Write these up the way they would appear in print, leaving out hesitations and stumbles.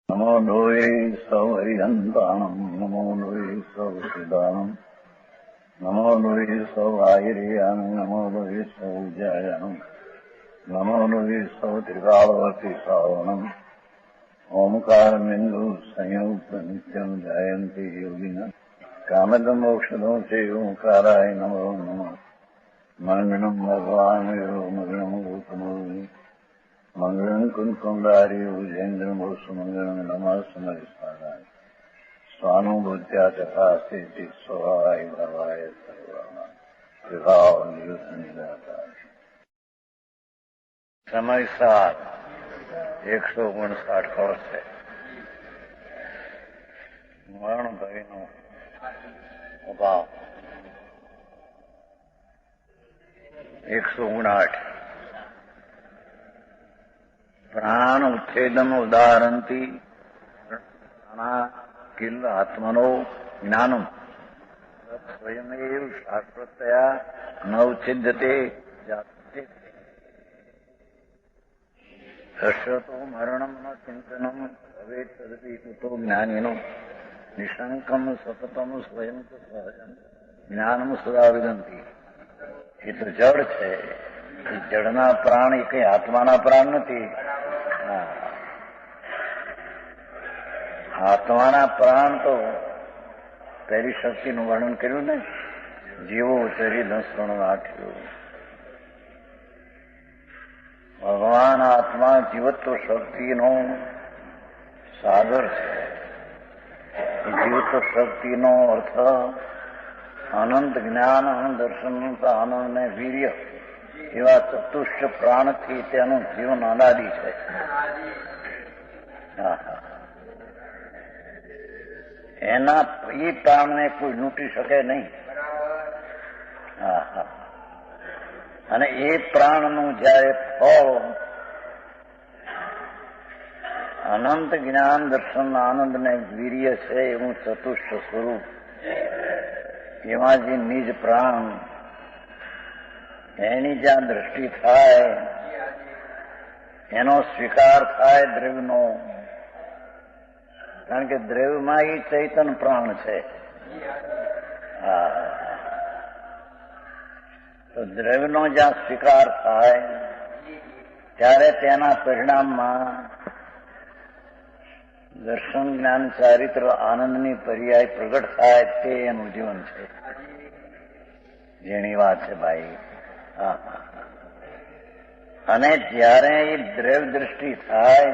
નમો લોહે સૌહરિહંતાણમ નમો લોહે સૌસિદાનમ નમો લોહે સૌઆયર્યામ નમો લોહે સૌજાયામ નમો લોહે સૌત્રિકાળવતી સાવણમ ઓમકારમિંદુ સંયુક્ત નિત્યમ જાયંતિ યોગિના કામદમ મોક્ષદો છે ઓંકારાય નમો નમઃ મંગળમ ભગવાન મંગળમ ગૌતમો મંગળમ કુંકુંડારી ઉજેન્દ્રમ મંગળમ નમઃ સમરિસ્વારાય સ્વાનુભૂત્યા તથાસ્તિ સ્વાય ભવાય સર્વમાં વિભાવ નિયુક્ત નિરાકાર સમય 159 કળશ છે. મરણ ભયનો અભાવ 159 પ્રાણ ઉચ્છેદન ઉદાહરણથી કિલ આત્મનો જ્ઞાનમ સ્વયમેવ શાસ્ત્રતયા ન ઉચ્છેદ્યતે હર્ષતો મરણમ ન ચિંતનમ ભવેત તદપી કુતો જ્ઞાનીનો નિશંકમ સતતમ સ્વયં સહજમ જ્ઞાનમ સદા વિદંતી. એ તો જડ છે. એ જડના પ્રાણ એ કઈ આત્માના પ્રાણ નથી. આત્માના પ્રાણ તો પહેલી શક્તિનું વર્ણન કર્યું ને, જીવો ચરી દસણ નાખ્યું. ભગવાન આત્મા જીવત્વ શક્તિનો સાગર છે. એ જીવત્વ શક્તિનો અર્થ અનંત જ્ઞાન, અનંત દર્શન, આનંદ ને વીર્ય એવા ચતુષ્ટ પ્રાણથી તેનું જીવન અનાદિ છે. એના એ પ્રાણને કોઈ લૂંટી શકે નહીં. અને એ પ્રાણનું જયારે ફળ અનંત જ્ઞાન, દર્શન, આનંદ ને વીર્ય છે એવું ચતુષ્ટ સ્વરૂપ, એમાં જે નિજ પ્રાણ એની જ્યાં દ્રષ્ટિ થાય, એનો સ્વીકાર થાય દ્રવ્યનો. કારણ કે દ્રવ્યમાં એ ચૈતન પ્રાણ છે. તો દ્રવ્યનો જ્યાં સ્વીકાર થાય ત્યારે તેના પરિણામમાં દર્શન, જ્ઞાન, ચારિત્ર, આનંદની પર્યાય પ્રગટ થાય. તે એનું જીવન છે. જેની વાત છે ભાઈ. અને જ્યારે એ દ્રવ્ય દ્રષ્ટિ થાય,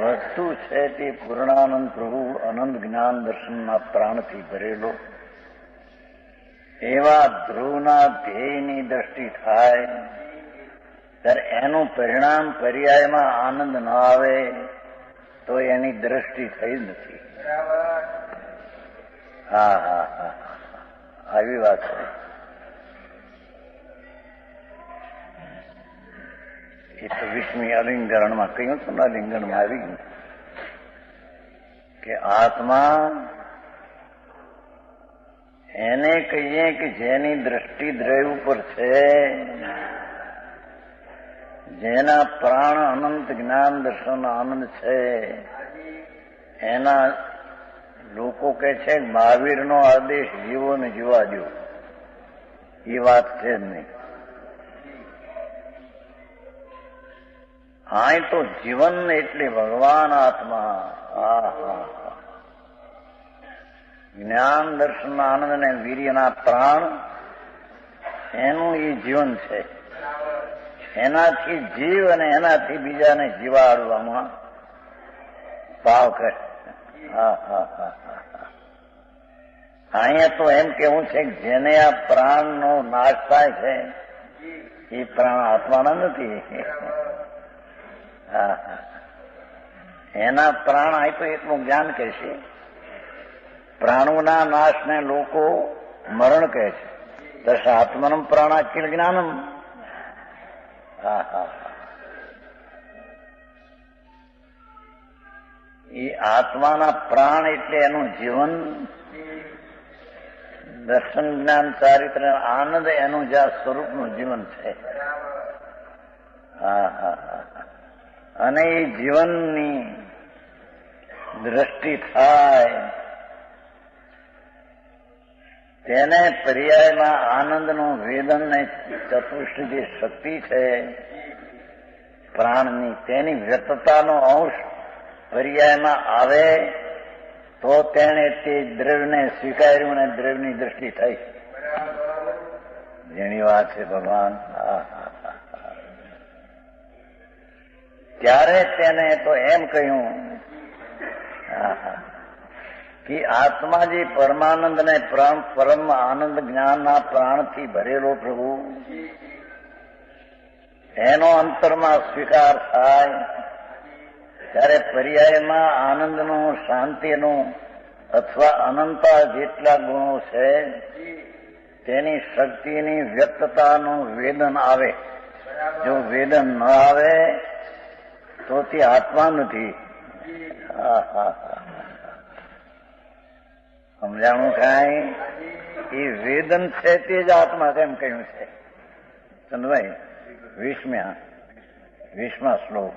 વસ્તુ છે તે પૂર્ણાનંદ પ્રભુ અનંત જ્ઞાન દર્શનના પ્રાણથી ભરેલો એવા ધ્રુવના ધ્યેયની દ્રષ્ટિ થાય ત્યારે એનું પરિણામ પર્યાયમાં આનંદ ન આવે તો એની દ્રષ્ટિ થઈ જ નથી. આવી વાત છે. એ તો 20મી અલિંગરણમાં કહ્યું હતું ને, અલિંગનમાં આવી ગયું કે આત્મા એને કહીએ કે જેની દ્રષ્ટિ દ્રવ્ય ઉપર છે, જેના પ્રાણ અનંત જ્ઞાન, દર્શન, આનંદ છે, એના લોકો કે છે મહાવીરનો આદેશ જીવોને જીવા દો. એ વાત છે જ નહીં. હા, તો જીવન એટલે ભગવાન આત્મા. જ્ઞાન, દર્શન, આનંદ અને વીર્યના પ્રાણ એનું એ જીવન છે. એનાથી જીવ અને એનાથી બીજાને જીવાડવામાં ભાવ કરે. અહીંયા તો એમ કેવું છે કે જેને આ પ્રાણનો નાશ થાય છે એ પ્રાણ આત્માના નથી. એના પ્રાણ આ તો એટલું જ્ઞાન કહે છે. પ્રાણોના નાશને લોકો મરણ કહે છે. દશ આત્મનમ પ્રાણાખિલ જ્ઞાનમ. એ આત્માના પ્રાણ એટલે એનું જીવન, દર્શન, જ્ઞાન, ચારિત્ર, આનંદ એનું જ્યાં સ્વરૂપનું જીવન છે. અને એ જીવનની દ્રષ્ટિ થાય તેને પર્યાયમાં આનંદનું વેદન ને ચતુષ્ટ જે શક્તિ છે પ્રાણની તેની વ્યક્તતાનો અંશ પર્યાયમાં આવે તો તેને તે દ્રવ્યને સ્વીકાર્યું અને દ્રવ્યની દ્રષ્ટિ થઈ. જેની વાત છે ભગવાન. ત્યારે તેને તો એમ કહ્યું કે આત્મા જે પરમાનંદ ને પરમ આનંદ જ્ઞાનના પ્રાણથી ભરેલો પ્રભુ એનો અંતરમાં સ્વીકાર થાય ત્યારે પર્યાયમાં આનંદનું શાંતિનું અથવા અનંતા જેટલા ગુણો છે તેની શક્તિની વ્યક્તતાનું વેદન આવે. જો વેદન ન આવે તો તે આત્મા નથી. સમજાણું કાંઈ? એ વેદન છે તે જ આત્મા તેમ કહ્યું છે. ચંદભાઈ 20મા શ્લોક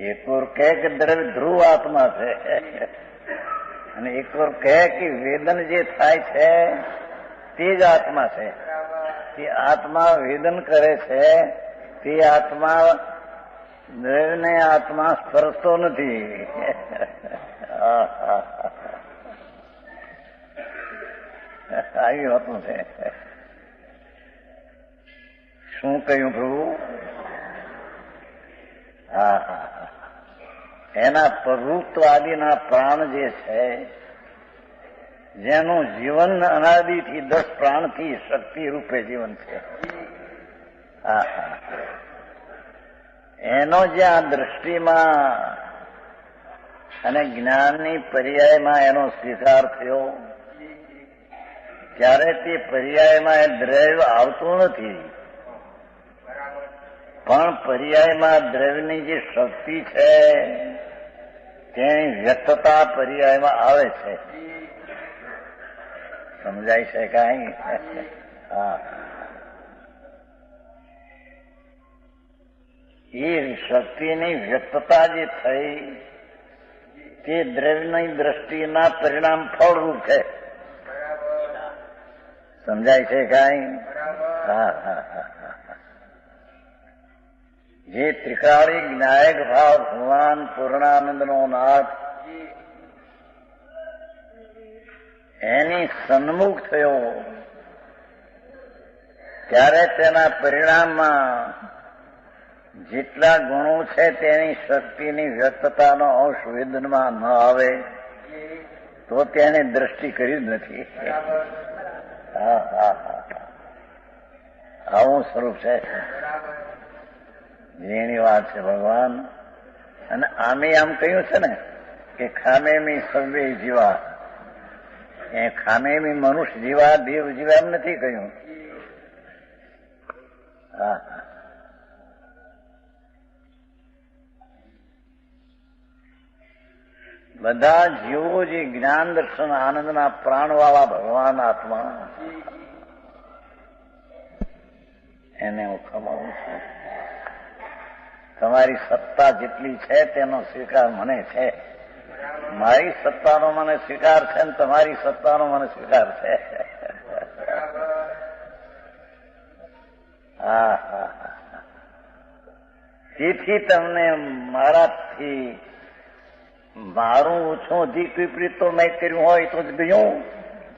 એક ઓર કહે કે દ્રવ્ય ધ્રુવ આત્મા છે અને એક ઓર કહે કે વેદન જે થાય છે તે જ આત્મા છે. તે આત્મા વેદન કરે છે તે આત્મા દ્રવ્યને આત્મા સ્પર્શતો નથી. આવી વાતું છે. શું કહ્યું પ્રભુ? એના પ્રવૃત્તવાદીના પ્રાણ જે છે જેનું જીવન અનાદિથી 10 પ્રાણથી શક્તિ રૂપે જીવન છે એનો જ્યાં દ્રષ્ટિમાં અને જ્ઞાનની પર્યાયમાં એનો સ્વીકાર થયો ત્યારે તે પર્યાયમાં એ દ્રવ્ય આવતું નથી પણ પર્યાયમાં દ્રવ્યની જે શક્તિ છે તેની વ્યક્તતા પર્યાયમાં આવે છે. સમજાય છે કાંઈ? એ શક્તિની વ્યક્તતા જે થઈ તે દ્રવ્યની દ્રષ્ટિના પરિણામ ફળરૂપ છે. સમજાય છે કાંઈ? જે ત્રિકાળી જ્ઞાયક ભાવ ભગવાન પૂર્ણાનંદનો નાથ એની સન્મુખ થયો ત્યારે તેના પરિણામમાં જેટલા ગુણો છે તેની શક્તિની વ્યક્તતાનો અંશ વેદનમાં ન આવે તો તેને દ્રષ્ટિ કરી જ નથી. આવું સ્વરૂપ છે. જેની વાત છે ભગવાન. અને આમે આમ કહ્યું છે ને કે ખામેમી સર્વે જીવા. એ ખામેમી મનુષ્ય જીવા દેવ જીવા એમ નથી કહ્યું. બધા જીવો જે જ્ઞાન દર્શન આનંદના પ્રાણવાળા ભગવાન આત્મા એને હું ખમાવું છું. તમારી સત્તા જેટલી છે તેનો સ્વીકાર મને છે. મારી સત્તાનો મને સ્વીકાર છે ને તમારી સત્તાનો મને સ્વીકાર છે. તેથી તમને મારાથી મારું ઓછું અધિક વિપરીત તો મેં કર્યું હોય તો જ ગયું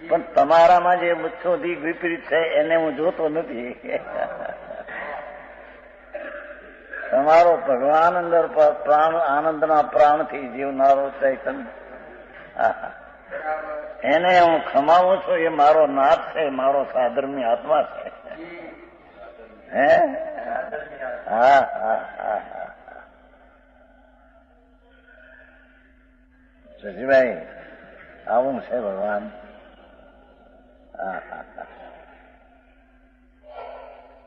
પણ તમારામાં જે ઓછું અધિક વિપરીત છે એને હું જોતો નથી. તમારો ભગવાન અંદર પ્રાણ આનંદના પ્રાણથી જીવનારો ચૈતન્ય એને હું ખમાવું છું. એ મારો નાથ છે, મારો સાધર્મી આત્મા છે. હે સજીભાઈ આવું છે ભગવાન.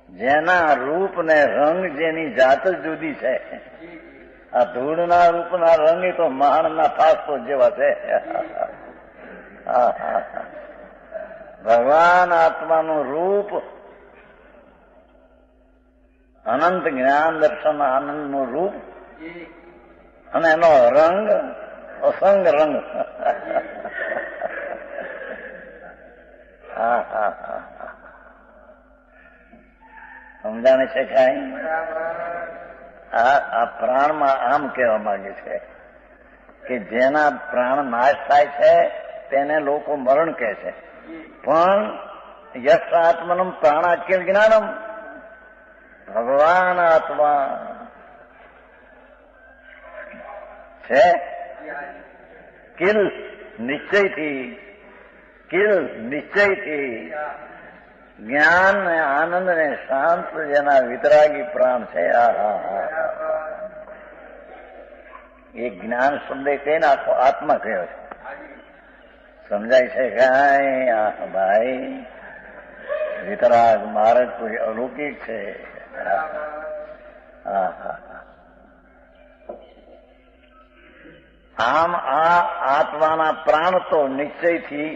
જેના રૂપ ને રંગ જેની જાત જ જુદી છે. આ ધૂળના રૂપના રંગ તો મહાણના ફાસ્તો જેવા છે. ભગવાન આત્માનું રૂપ અનંત જ્ઞાન દર્શન આનંદનું રૂપ અને એનો રંગ અસંગ રંગ. હા હા હા, સમજાણે છે કઈ? આ પ્રાણમાં આમ કહેવા માંગે છે કે જેના પ્રાણ નાશ થાય છે તેને લોકો મરણ કહે છે, પણ યશ આત્મનમ પ્રાણાખ્યમ જ્ઞાનમ, ભગવાન આત્મા છે કિલ નિશ્ચયથી જ્ઞાન ને આનંદ ને શાંત જેના વિતરાગી પ્રાણ છે. એ જ્ઞાન શબ્દ કહીને આખો આત્મા કયો છે. સમજાય છે કઈ? ભાઈ વિતરાગ માર્ગ કોઈ અલૌકિક છે. આમ આ આત્માના પ્રાણ તો નિશ્ચયથી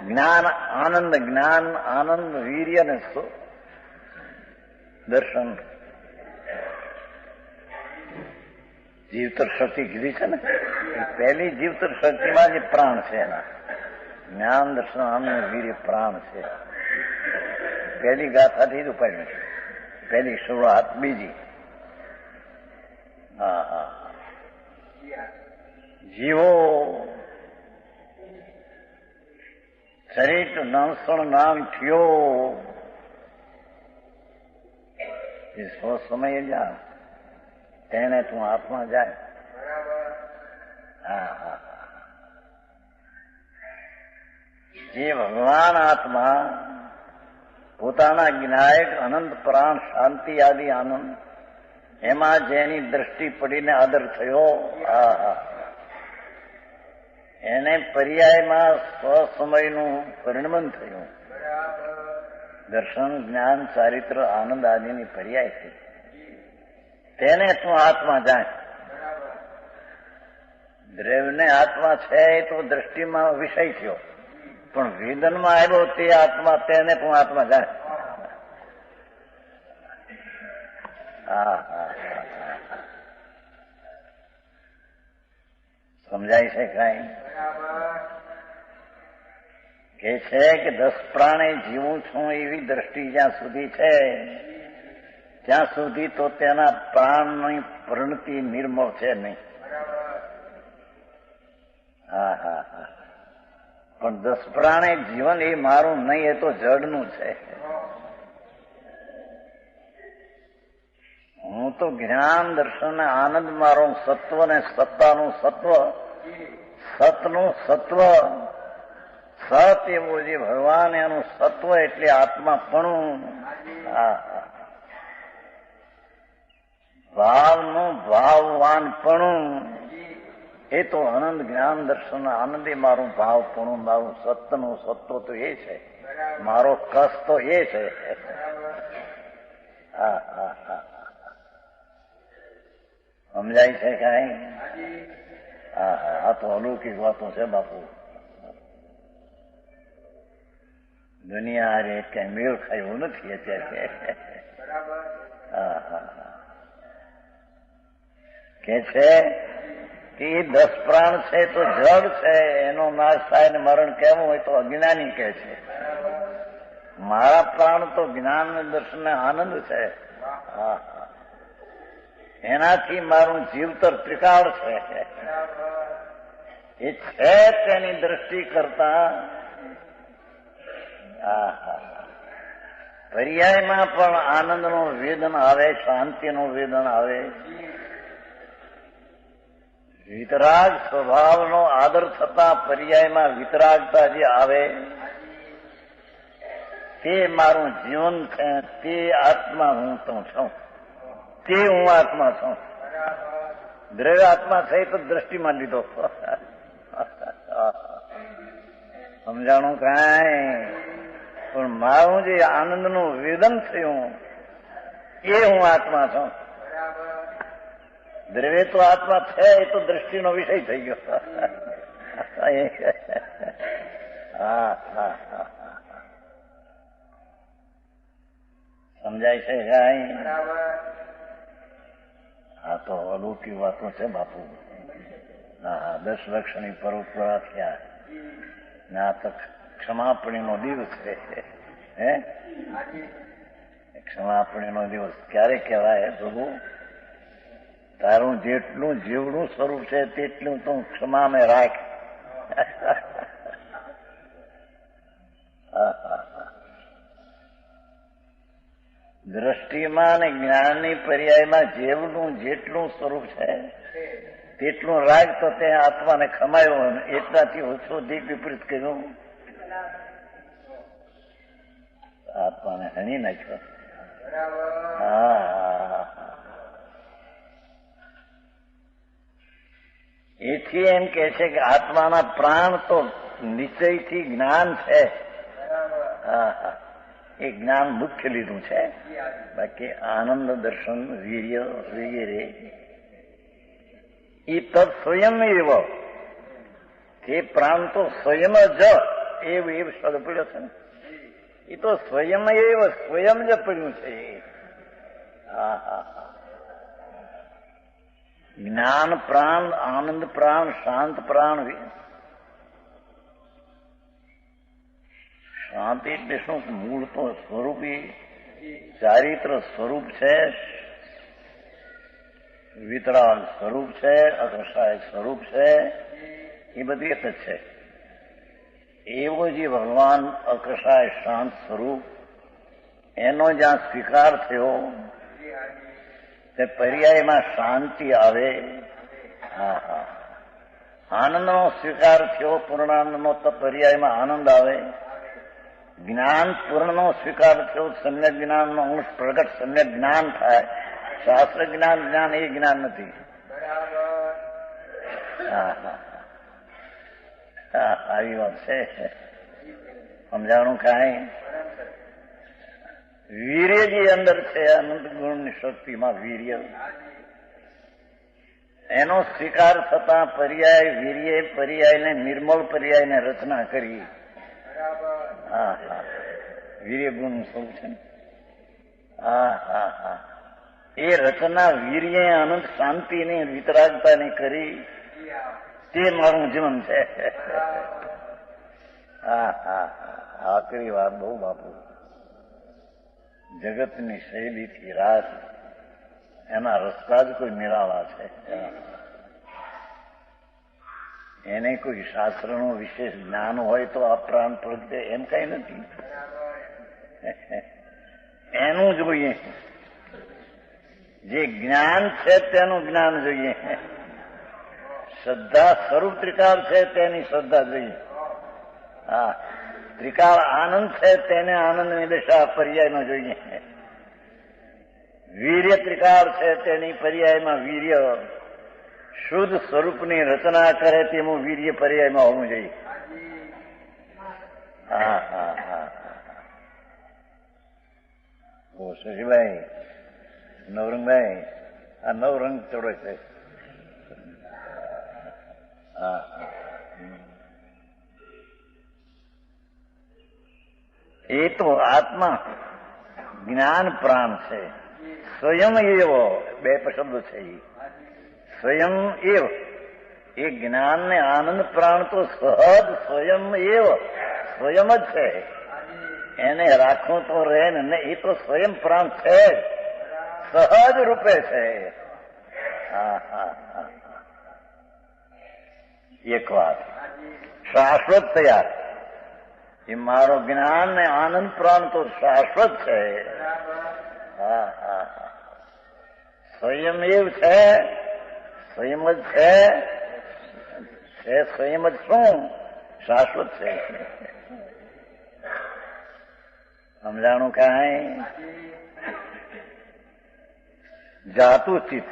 જ્ઞાન આનંદ વીર્ય ને દર્શન જીવતર શક્તિ કીધી છે ને, પહેલી જીવતર શક્તિમાં જે પ્રાણ છે એના જ્ઞાન દર્શન આનંદ વીર્ય પ્રાણ છે. પહેલી ગાથાથી જ ઉપાડ્યું છે, પહેલી શરૂઆત બીજી. જીવો શરીર નણસણ નામ થયો એ સો સમય જા તેને તું આત્મા જાય. જે ભગવાન આત્મા પોતાના જ્ઞાયક અનંત પ્રાણ શાંતિ આદિ આનંદ એમાં જેની દ્રષ્ટિ પડીને આદર થયો, એને પર્યાયમાં સ્વસમયનું પરિણમન થયું. દર્શન જ્ઞાન ચારિત્ર આનંદ આદિની પર્યાય છે. તેને તું આત્મા જાય. દ્રવ્યને આત્મા છે એ તો દ્રષ્ટિમાં વિષય થયો, પણ વેદનમાં આવ્યો તે આત્મા, તેને તું આત્મા જાય. સમજાય છે કઈ? કે છે કે 10 પ્રાણે જીવું છું એવી દ્રષ્ટિ જ્યાં સુધી છે ત્યાં સુધી તો તેના પ્રાણની પરિણતિ નિર્મળ છે નહીં. પણ 10 પ્રાણે જીવન એ મારું નહીં, એ તો જડનું છે. હું તો જ્ઞાન દર્શન આનંદ મારો સત્વ ને સત્તાનું સત્વ, સતનું સત્વ, સત એવું જે ભગવાન એનું સત્વ એટલે આત્માપણું. ભાવનું ભાવવાનપણું એ તો આનંદ જ્ઞાન દર્શન આનંદ એ મારું ભાવપણું, મારું સત્યનું સત્વ તો એ છે, મારો કસ તો એ છે. સમજાય છે કઈ? આ તો અલૌકિક વાતો છે બાપુ. દુનિયા રે કઈ મેળ ખાય એવું નથી અત્યારે. કે છે કે એ 10 પ્રાણ છે તો જડ છે, એનો નાશ થાય ને મરણ કેવું હોય તો અજ્ઞાની કહે છે. મારા પ્રાણ તો જ્ઞાન દર્શન આનંદ છે. એનાથી મારું જીવતર ત્રિકાળ છે. એ છે તેની દ્રષ્ટિ કરતા પર્યાયમાં પણ આનંદનું વેદન આવે, શાંતિનું વેદન આવે. વિતરાગ સ્વભાવનો આદર થતા પર્યાયમાં વિતરાગતા જે આવે તે મારું જીવન છે, તે આત્મા હું તો છું, તે હું આત્મા છું. દ્રવ્ય આત્મા થઈ તો દ્રષ્ટિમાં લીધો. સમજાણું કાંઈ? પણ મારું જે આનંદનું વેદન થયું એ હું આત્મા છું. દ્રવ્ય તો આત્મા છે એ તો દ્રષ્ટિનો વિષય થઈ ગયો. સમજાય છે કાંઈ? તો અલૌકિક વાતો છે બાપુ. હા, 10 લક્ષની પરોપરા થયા ને આ તો ક્ષમાપણીનો દિવસ છે. હે, ક્ષમાપણીનો દિવસ ક્યારે કહેવાય? પ્રભુ, તારું જેટલું જીવનું સ્વરૂપ છે તેટલું તું ક્ષમામે રાખ. દ્રષ્ટિમાં અને જ્ઞાનની પર્યાયમાં જેવનું જેટલું સ્વરૂપ છે તેટલું રાગ, તો તે આત્માને ખમાયો. એટલાથી ઓછો દીપ વિપરીત કર્યું, આત્માને હણી નાખ્યો. હા, એથી એમ કે છે કે આત્માના પ્રાણ તો નિશ્ચયથી જ્ઞાન છે. હા, એ જ્ઞાન મુખ્ય લીધું છે. બાકી આનંદ, દર્શન, વીર્ય વગેરે એ તત્ સ્વયં એવો, તે પ્રાણ તો સ્વયં જ એવું શબ્દ પડ્યો છે ને, એ તો સ્વયં એવો સ્વયં જ પડ્યું છે. હા હા હા, જ્ઞાન પ્રાણ, આનંદ પ્રાણ, શાંત પ્રાણ. શાંતિ એટલે શું? મૂળ તો સ્વરૂપી ચારિત્ર સ્વરૂપ છે, વિતરાગ સ્વરૂપ છે, અકર્ષાય સ્વરૂપ છે. એ બધી એક જ છે. એવો જે ભગવાન અકર્ષાય શાંત સ્વરૂપ, એનો જ્યાં સ્વીકાર થયો તે પર્યાયમાં શાંતિ આવે. હા હા, આનંદનો સ્વીકાર થયો પૂર્ણાનંદનો, તો પર્યાયમાં આનંદ આવે. જ્ઞાન પૂર્ણનો સ્વીકાર થયો, સમ્યક જ્ઞાનનો અંશ પ્રગટ સમ્યક જ્ઞાન થાય. શાસ્ત્ર જ્ઞાન જ્ઞાન એ જ્ઞાન નથી. હા હા હા, આવી વાત છે. સમજાણું કાંઈ? વીર્ય જે અંદર છે, અનંત ગુણની શક્તિમાં વીર્ય, એનો સ્વીકાર થતા પર્યાય વીર્ય પર્યાયને, નિર્મળ પર્યાયને રચના કરી. હા હા, વીર્ય ગુણ સ્વરૂપ છે. હા હા હા, એ રચના વીર્ય અનંત શાંતિની વિતરાગતાની કરી. તે મારું જીવન છે. હા હા, આકરી વાત બહુ બાપુ. જગતની શૈલીથી રાત, એના રસ્તા જ કોઈ નિરાળા છે. એને કોઈ શાસ્ત્રનું વિશેષ જ્ઞાન હોય તો આ પ્રાણ પ્રગટે એમ કઈ નથી. એનું જોઈએ, જે જ્ઞાન છે તેનું જ્ઞાન જોઈએ. શ્રદ્ધા સ્વરૂપ ત્રિકાળ છે તેની શ્રદ્ધા જોઈએ. હા, ત્રિકાળ આનંદ છે તેને આનંદની દશા પર્યાયમાં જોઈએ. વીર્ય ત્રિકાળ છે તેની પર્યાયમાં વીર્ય, શુદ્ધ સ્વરૂપની રચના કરે તેનું વીર્ય પર્યાયમાં હોવું જોઈએ. હા હા હા, શશીભાઈ, નવરંગભાઈ, આ નવરંગ ચડો છે. હા હા, એ તો આત્મા જ્ઞાન પ્રાણ છે. સ્વયં એવો, બે શબ્દો છે. સ્વયં એવ, એ જ્ઞાન ને આનંદ પ્રાણ તો સહજ સ્વયં એવ, સ્વયં જ છે. એને રાખવું તો રહે ને, એ તો સ્વયં પ્રાણ છે, સહજ રૂપે છે. હા હા હા, એક વાત શાશ્વત તૈયાર. એ મારો જ્ઞાન ને આનંદ પ્રાણ તો શાશ્વત છે. હા હા હા, સ્વયં એવ છે, સ્વયં જ છે. સ્વયં જ શું? શાશ્વત છે. સમજાણું કાંઈ? જાતું ચિત્ત,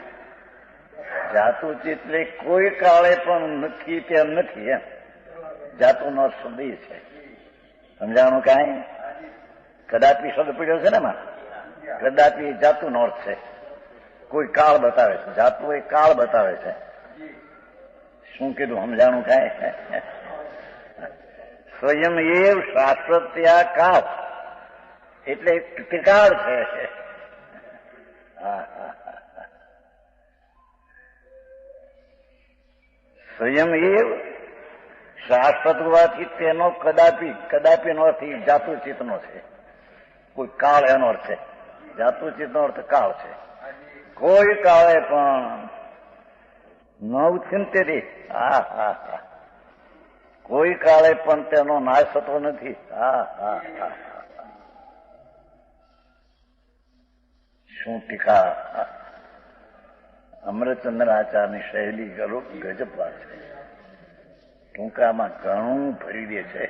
જાતું ચિત્ત એટલે કોઈ કાળે પણ નથી તેમ નથી. એમ જાતું નો શબ્દ છે. સમજાણું કાંઈ? કદાપી શબ્દ પીડ્યો છે ને એમાં. કદાપી જાતું નો અર્થ છે. કોઈ કાળ બતાવે છે. જાતું એ કાળ બતાવે છે. શું કીધું? સમજાણું કાંઈ? સ્વયં એવ શાશ્વત કાળ એટલે ત્રિકાળ છે. હા હા, સ્વયં એ શાશ્વત હોવાથી તેનો કદાપિનો અર્થ જાતુ ચિત્તનો છે. કોઈ કાળ એનો અર્થ છે. જાતુ ચિત્તનો અર્થ કાળ છે. કોઈ કાળે પણ ન ઉચિંતે કોઈ કાળે પણ તેનો નાશ થતો નથી. શું ટીકા! અમરચંદ્ર આચાર્યની શૈલી ગજબ વાત છે. ટૂંકામાં ઘણું ભરી દે છે.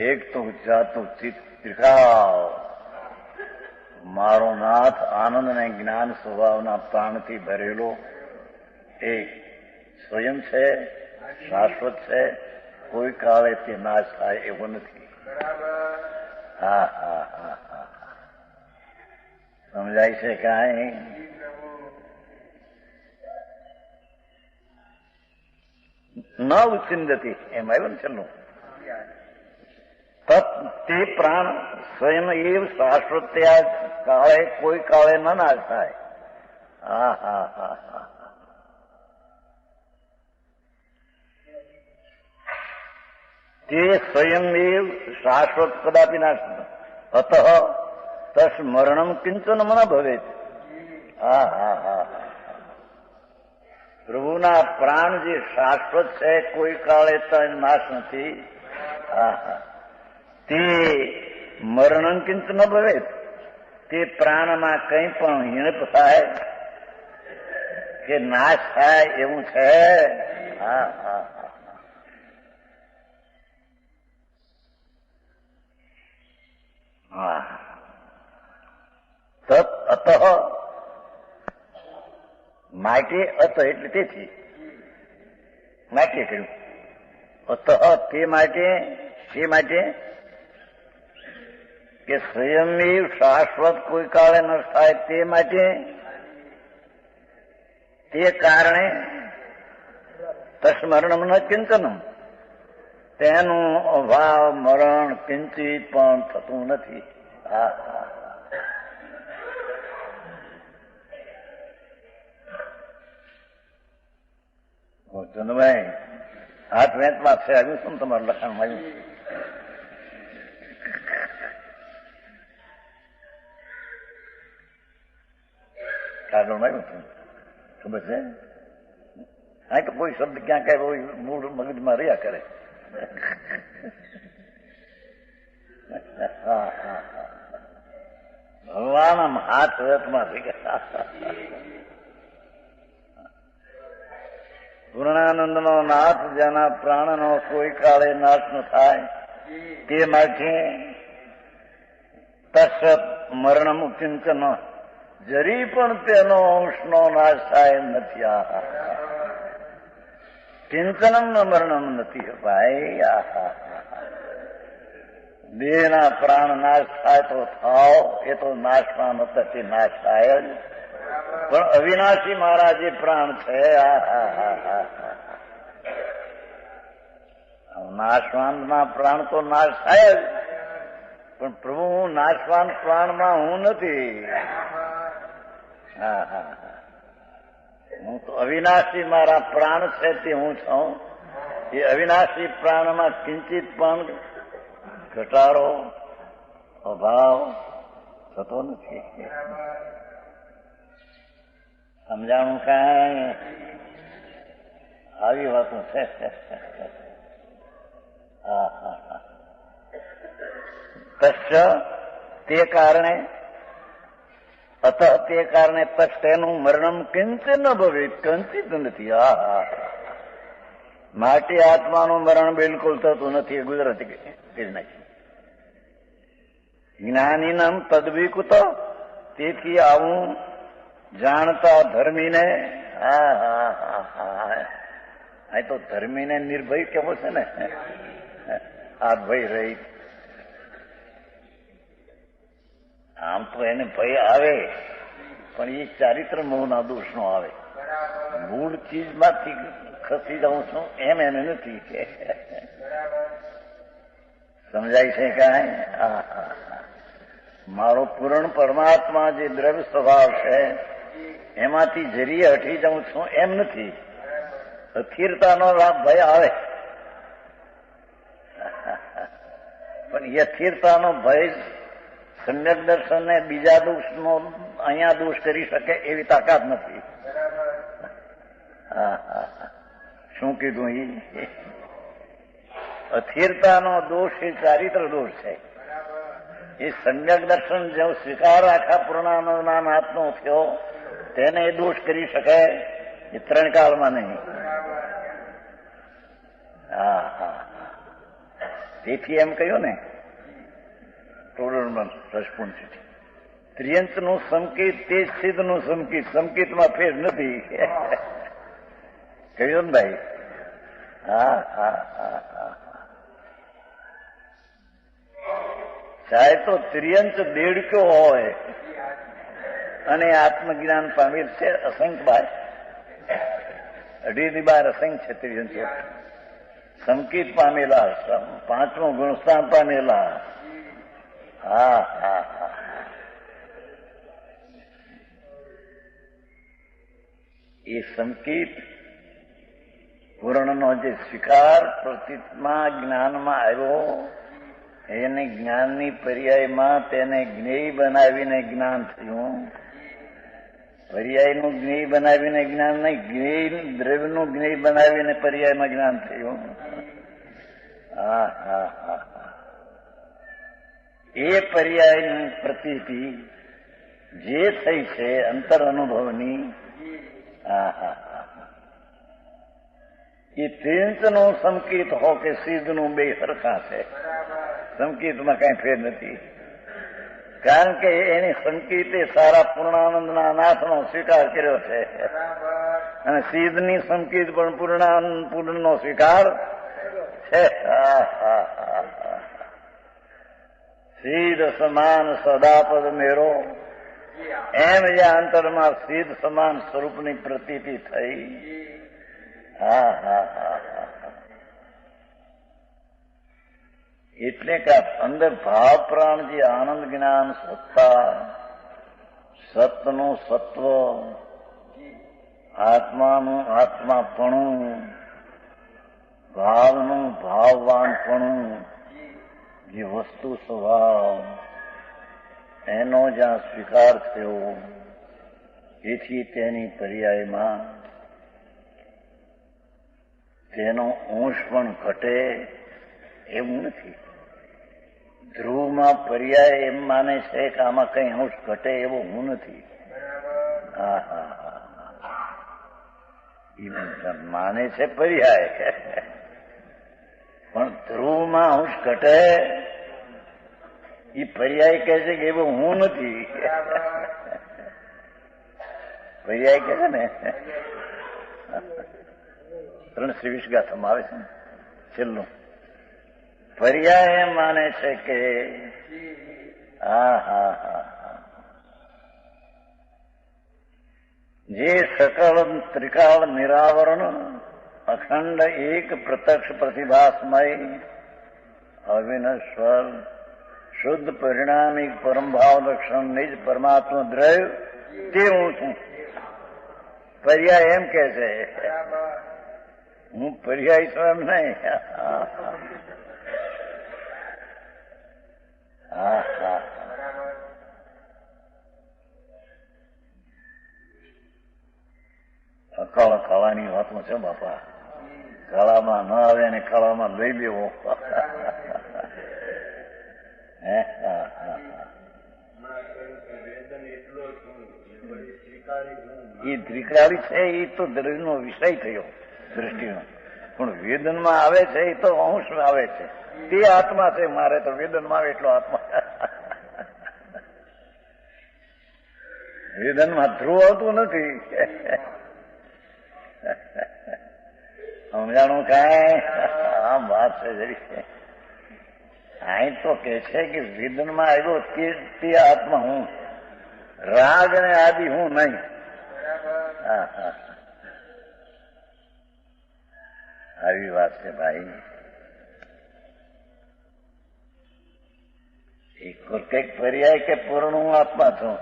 એક તો જાતું ચિત્ત ત્રિકાળ, મારો નાથ આનંદ અને જ્ઞાન સ્વભાવના પ્રાણથી ભરેલો એ સ્વયં છે, શાશ્વત છે, કોઈ કાળે તે નાશ થાય એવો નથી. સમજાય છે કાંઈ? ન ઉચ્છિંદતી એમ આવ્યું ને છેલ્લું. તે પ્રાણ સ્વયં એવ શાશ્વત કાળે કોઈ કાળે ન નાશ થાય. તે સ્વયં એવ શાશ્વત કદાપી નાશ અત તસ્મરણમ કિંચન ન ભવેત. પ્રભુના પ્રાણ જે શાશ્વત છે, કોઈ કાળે તો નાશ નથી. તે મરણ કિંચ ન ભવે. તે પ્રાણમાં કંઈ પણ હીણપ થાય કે નાશ થાય એવું છે. તત અત માટે અત એટલે તેથી માટે કહ્યું. અત તે માટે કે સ્વયં શાશ્વત કોઈ કાળે ન થાય તે માટે, તે કારણે તસ્મરણમ ન ચિંતનમ, તેનું અભાવ મરણ કિંચિત પણ થતું નથી. ચંદભાઈ હાથ વેચમાં છે. આવ્યું શું તમારું લખાણમાં આવ્યું? કાગળમાં આવ્યું હતું, ખબર છે? હા, તો કોઈ શબ્દ ક્યાં કઈ મૂળ મગજમાં રહ્યા કરે. ભગવાન આમ હાથ વેચમાં થઈ ગયા. પૂર્ણાનંદનો નાથ જેના પ્રાણનો કોઈ કાળે નાશ ન થાય તે માટે તસ્ત મરણ ચિંતન, જરી પણ તેનો અંશનો નાશ થાય નથી. ચિંતનમ ન મરણમ નથી ભાઈ. દેહના પ્રાણ નાશ થાય તો થાવ, એ તો નાશમાં નથી, નાશ થાય જ. પણ અવિનાશી મારા જે પ્રાણ છે, નાશવાનના પ્રાણ તો નાશ થાય જ, પણ પ્રભુ નાશવાન પ્રાણમાં હું નથી. હું તો અવિનાશી મારા પ્રાણ છે તે હું છું. એ અવિનાશી પ્રાણમાં કિંચિત પણ ઘટાડો અભાવ થતો નથી. સમજાણું કાંઈ? આવી વાતો છે. તે કારણે અત તે કારણે તેનું મરણમ કિંચિત ન ભવે, કંચિત નથી. માટે આત્માનું મરણ બિલકુલ થતું નથી. ગુજરાતી કરી નાખી. જ્ઞાનીનમ તદ્વિકુત, તેથી આવું જાણતા ધર્મીને, આ તો ધર્મીને નિર્ભય કેવો છે ને, આ ભય રહી. આમ તો એને ભય આવે, પણ એ ચારિત્ર મોહના દોષનો આવે. મૂળ ચીજમાંથી ખસી જાઉં છું એમ એને નથી. સમજાય છે કાંઈ? મારો પૂર્ણ પરમાત્મા જે દ્રવ્ય સ્વભાવ છે એમાંથી જરીએ હટી જાઉં છું એમ નથી. અસ્થિરતાનો લાભ ભય આવે, પણ યથિરતાનો ભય સમ્યક દર્શનને બીજા દોષનો અહીંયા દોષ કરી શકે એવી તાકાત નથી. શું કીધું? એ અસ્થિરતાનો દોષ એ ચારિત્ર દોષ છે. એ સમ્યક દર્શન જેવો સ્વીકાર આખા પૂર્ણાનંદના નાથનો થયો તેને એ દોષ કરી શકે એ ત્રણ કાળમાં નહીં. તેથી એમ કહ્યું ને ટોડરમાં રસપુંજથી ત્રિયંચનું સંકેત તે જ સિદ્ધનું સંકેત, સંકેતમાં ફેર નથી. કહ્યું ને ભાઈ? ચાહે તો ત્રિયંચ દેડક્યો હોય અને આત્મજ્ઞાન પામેલ છે અસંખ્ય બાર, અઢીની બાર અસંખ્ય છે ત્રિયંચો સંકેત પામેલા, પાંચમું ગુણસ્થાન પામેલા. એ સંકેત પૂર્ણનો જે સ્વીકાર પ્રતીતમાં જ્ઞાનમાં આવ્યો એને જ્ઞાનની પર્યાયમાં તેને જ્ઞેય બનાવીને જ્ઞાન થયું. પર્યાયનું જ્ઞેય બનાવીને જ્ઞાન નહીં, જ્ઞેય દ્રવ્યનું જ્ઞેય બનાવીને પર્યાયમાં જ્ઞાન થયું. એ પર્યાયની પ્રતીતિ જે થઈ છે અંતર અનુભવની, એ ત્રિંચનો સંકેત હો કે સિદ્ધનું બે સરખા છે. સંકેતમાં કઈ ફેર નથી, કારણ કે એની સંકેતે સારા પૂર્ણાનંદના નાથનો સ્વીકાર કર્યો છે અને સિદ્ધની સંકેત પણ પૂર્ણનો સ્વીકાર છે. સિદ્ધ સમાન સદાપદ મેરો, એમ જે અંતરમાં સિદ્ધ સમાન સ્વરૂપની પ્રતીતિ થઈ. એટલે કે અંદર ભાવ પ્રાણ જે આનંદ જ્ઞાન સત્તા, સતનું સત્વ, આત્માનું આત્માપણું, ભાવનું ભાવવાનપણું, જે વસ્તુ સ્વભાવ એનો જ્યાં સ્વીકાર થયો એથી તેની પર્યાયમાં તેનો અંશ પણ ઘટે એવું નથી. ધ્રુવમાં પર્યાય એમ માને છે કે આમાં કઈ અંશ ઘટે એવો હું નથી. માને છે પર્યાય, પણ ધ્રુવમાં અંશ ઘટે એ પર્યાય કહે છે કે એવો હું નથી. પર્યાય કહે છે ને 323 ગાથામાં આવે છે ને છેલ્લું, પર્યાય એમ માને છે કે જે સકળ ત્રિકાળ નિરાવરણ અખંડ એક પ્રત્યક્ષ પ્રતિભાસમય અવિનશ્વર શુદ્ધ પરિણામિક પરમભાવ લક્ષણ નિજ પરમાત્મા દ્રવ્ય તે હું છું. પર્યાય એમ કે છે, હું પર્યાય છું એમ નહીં. કાળાની વાતમાં છે બાપા, કાળામાં ન આવે ને કાળામાં લઈ લેવો. એ ત્રિકાળી છે એ તો દ્રવ્યનો વિષય થયો દ્રષ્ટિનો, પણ વેદનમાં આવે છે એ તો અંશ આવે છે. તે આત્મા છે મારે તો વેદનમાં આવે એટલો આત્મા. વેદનમાં ધ્રુવ આવતું નથી. સમજાણું કાંઈ? આમ વાત છે જરી. અહીં તો કે છે કે વેદનમાં આવ્યો તે આત્મા હું, રાગ અને આદિ હું નહીં. આવી વાત છે ભાઈ. એક કઈક પર્યાય કે પૂર્ણ હું આત્મા છું.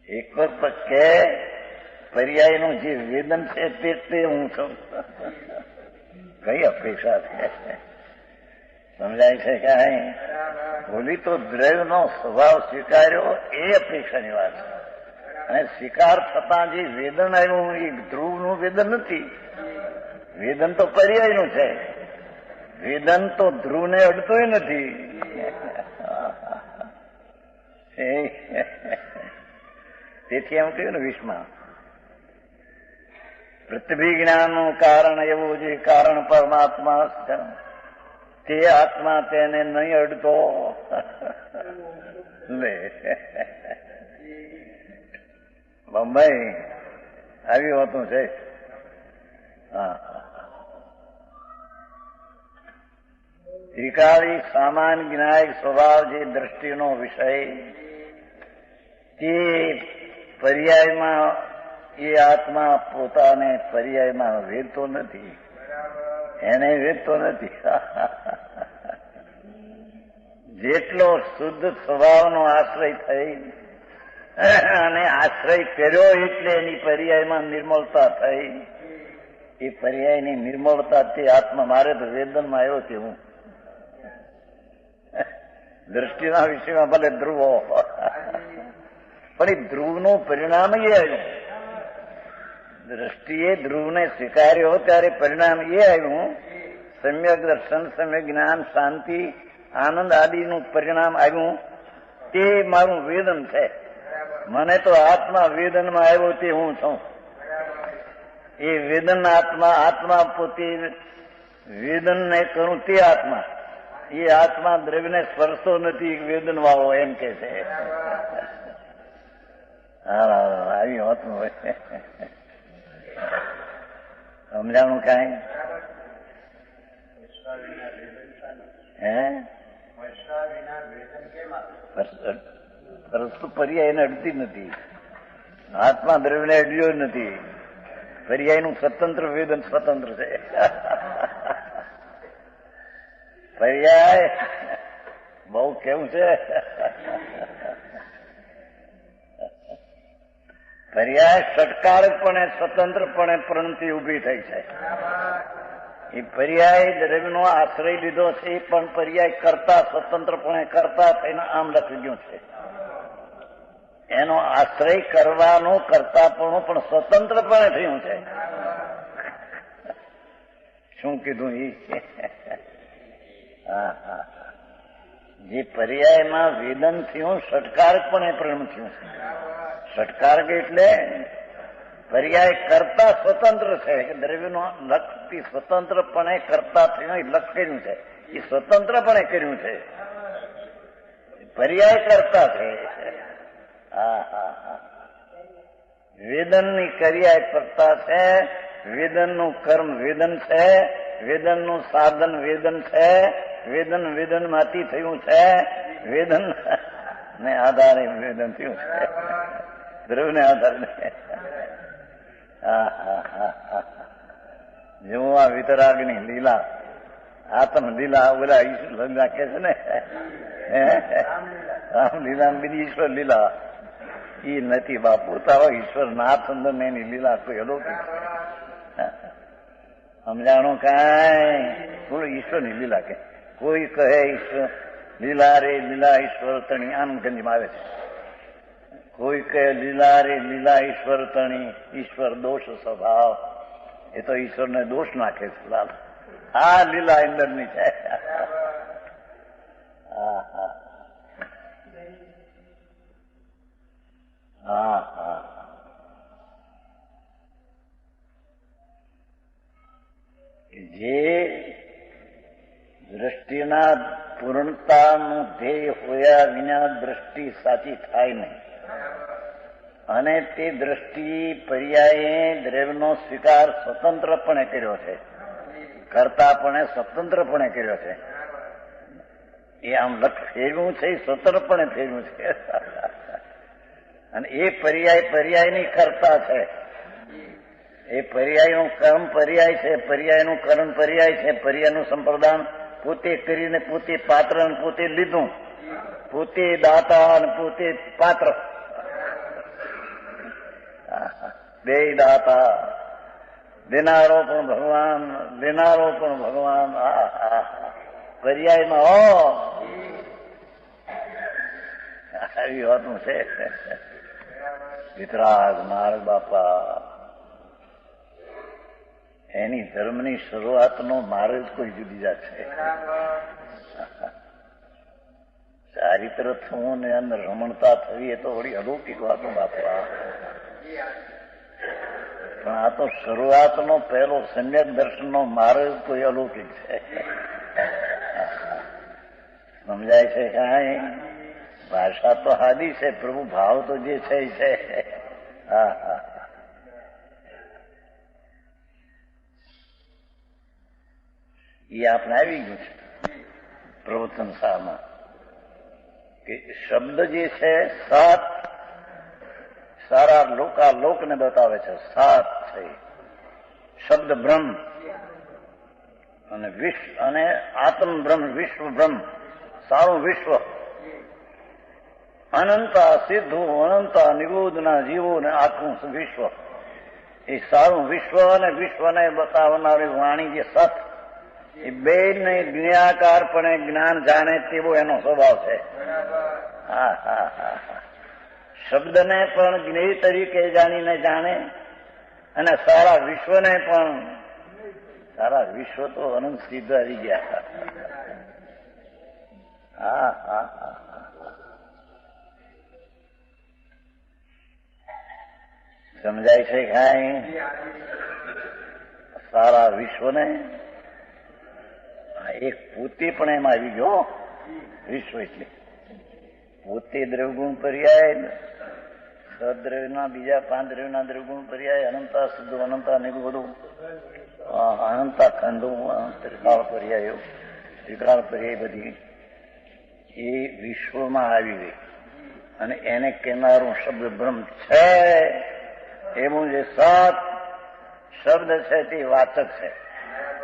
એક વખત કે પર્યાયનું જે વેદન છે તે હું છું. કઈ અપેક્ષા છે? સમજાય છે કાંઈ? બોલી તો દ્રવ્યનો સ્વભાવ સ્વીકાર્યો એ અપેક્ષાની વાત છે. અને સ્વીકાર થતા જે વેદન આવ્યું એ ધ્રુવનું વેદન નથી. વેદન તો પર્યાયનું છે. વેદન તો ધ્રુવને અડતોય નથી. તેથી એમ કહ્યું ને વિશ્વમાં પ્રતિભિજ્ઞાનનું કારણ એવું જે કારણ પરમાત્મા છે તે આત્મા તેને નહીં અડતો. લે બંબઈ આવી હોતું છે. હા, ત્રિકાળી સામાન્ય જ્ઞાયક સ્વભાવ જે દ્રષ્ટિનો વિષય તે પર્યાયમાં એ આત્મા પોતાને પર્યાયમાં વેદતો નથી. એને વેદતો નથી. જેટલો શુદ્ધ સ્વભાવનો આશ્રય થઈ અને આશ્રય કર્યો એટલે એની પર્યાયમાં નિર્મળતા થઈ. એ પર્યાયની નિર્મળતા તે આત્મા મારે તો વેદનમાં આવ્યો છે. હું દ્રષ્ટિના વિષયમાં ભલે ધ્રુવો પણ એ ધ્રુવનું પરિણામ એ આવ્યું. દ્રષ્ટિએ ધ્રુવને સ્વીકાર્યો ત્યારે પરિણામ એ આવ્યું. સમ્યક દર્શન, સમ્યક જ્ઞાન, શાંતિ, આનંદ આદિનું પરિણામ આવ્યું. તે મારું વેદન છે. મને તો આત્મા વેદનમાં આવ્યો તે હું છું. એ વેદન આત્મા પોતે વેદનને કરું તે આત્મા. એ આત્મા દ્રવ્યને સ્પર્શતો નથી વેદન વાળો એમ કે છે. આવી હોતું હોય. સમજાણું કાંઈ? હે પરસ્તુ પર્યાય એને અડતી નથી. આત્મા દ્રવ્યને અડ્યો નથી. પર્યાયનું સ્વતંત્ર વેદન સ્વતંત્ર છે. પર્યાય બહુ કેવું છે. પર્યાય ષટકારકપણે સ્વતંત્રપણે પ્રણતિ ઉભી થઈ છે. એ પર્યાય દ્રવ્યનો આશ્રય લીધો છે પણ પર્યાય કરતા સ્વતંત્રપણે કરતા થઈને આમ લખી ગયું છે. એનો આશ્રય કરવાનો કરતાપણું પણ સ્વતંત્રપણે થયું છે. શું કીધું એ? જે પર્યાયમાં વેદન થયું ષટકારકપણે પરિણમ થયું છે. ષટકારક એટલે પર્યાય કરતા સ્વતંત્ર છે. દ્રવ્યનો લક્ષથી સ્વતંત્રપણે કરતા થયું એ લક્ષ કર્યું છે. એ સ્વતંત્રપણે કર્યું છે. પર્યાય કરતા છે. વેદનની પર્યાય કરતા છે. વેદનનું કર્મ વેદન છે. વેદનનું સાધન વેદન છે. વેદનમાંથી થયું છે. વેદન ને આધારે વેદન થયું છે. દ્રવ્યને આધારે. જેવું આ વિતરાગની લીલા, આત્મ લીલા, ઓલા ઈશ્વર લીલા કે છે ને, રામ લીલા બીજી ઈશ્વર લીલા એ નથી બાપુ. તારો ઈશ્વર નાથ અંદર ને એની લીલા કોઈ અલૌકિક. સમજાણું કાંઈ? બોલો ઈશ્વરની લીલા કે કોઈ કહે ઈશ્વર લીલા રે લીલા ઈશ્વર તણી આનંદ ગંજમાં આવે છે. કોઈ કહે લીલા રે લીલા ઈશ્વર તણી ઈશ્વર દોષ સ્વભાવ. એ તો ઈશ્વરને દોષ નાખે છે. લાલ આ લીલા અંદરની છે. જે દ્રષ્ટિના પૂર્ણતાનું ધ્યેય હોયા વિના દ્રષ્ટિ સાચી થાય નહીં. અને તે દ્રષ્ટિ પર્યાયે દ્રવ્યનો સ્વીકાર સ્વતંત્રપણે કર્યો છે. કરતાપણે સ્વતંત્રપણે કર્યો છે. એ આમ લક્ષ ફેરવું છે એ સ્વતંત્રપણે ફેરવું છે. અને એ પર્યાયની કરતા છે. એ પર્યાયનું કર્મ પર્યાય છે. પર્યાયનું કર્મ પર્યાય છે. પર્યાયનું સંપ્રદાન પોતે કરીને પોતે પાત્ર પોતે લીધું. પોતે દાતા અને પોતે પાત્ર. બે દાતા, દેનારો પણ ભગવાન, લેનારો પણ ભગવાન. પર્યાયમાં હો આવી વાતું છે. વિતરાગ માર્ગ બાપા, એની ધર્મની શરૂઆતનો માર્ગ જ કોઈ જુદી જાત છે. ચારિત્ર થવું ને અંદર રમણતા થવી એ તો વળી અલૌકિક વાતો બાપા. પણ આ તો શરૂઆતનો પહેલો સમ્યક દર્શનનો માર્ગ કોઈ અલૌકિક છે. સમજાય છે કાંઈ? ભાષા તો હાદી છે, પ્રભુ ભાવ તો જે છે એ છે. હા હા, એ આપણે આવી ગયું છે પ્રવચન શામાં કે શબ્દ જે છે સાત સારા લોકને બતાવે છે. સાત છે શબ્દ બ્રહ્મ અને વિશ્વ અને આત્મ બ્રહ્મ, વિશ્વ બ્રહ્મ, સારું વિશ્વ, અનંતા સિદ્ધુ, અનંતા નિગોદના જીવો ને આખું વિશ્વ. એ સારું વિશ્વ અને વિશ્વને બતાવનારી વાણી જે સત, એ બે ને જ્ઞાકારપણે જ્ઞાન જાણે તેવો એનો સ્વભાવ છે. હા હા હા હા, શબ્દને પણ જ્ઞેય તરીકે જાણીને જાણે અને સારા વિશ્વને પણ. સારા વિશ્વ તો અનંત સિદ્ધ આવી ગયા. હા હા હા, સમજાય છે કાંઈ? સારા વિશ્વને એક પોતે પણ એમાં આવી ગયો. વિશ્વ એટલે પોતે દ્રવગુણ પર્યાય, સદ્રવ્યના બીજા 5 દ્રવ્યના દ્રવગુણ પર્યાય, અનંતા શુદ્ધ, અનંતા નિગુણ, અનંતા ખંડો, ત્રિકાળ પર્યાયો, ત્રિકાળ પર્યાય બધી એ વિશ્વમાં આવી ગઈ. અને એને કહેનારું શબ્દ બ્રહ્મ છે. એવું જે સત શબ્દ છે તે વાચક છે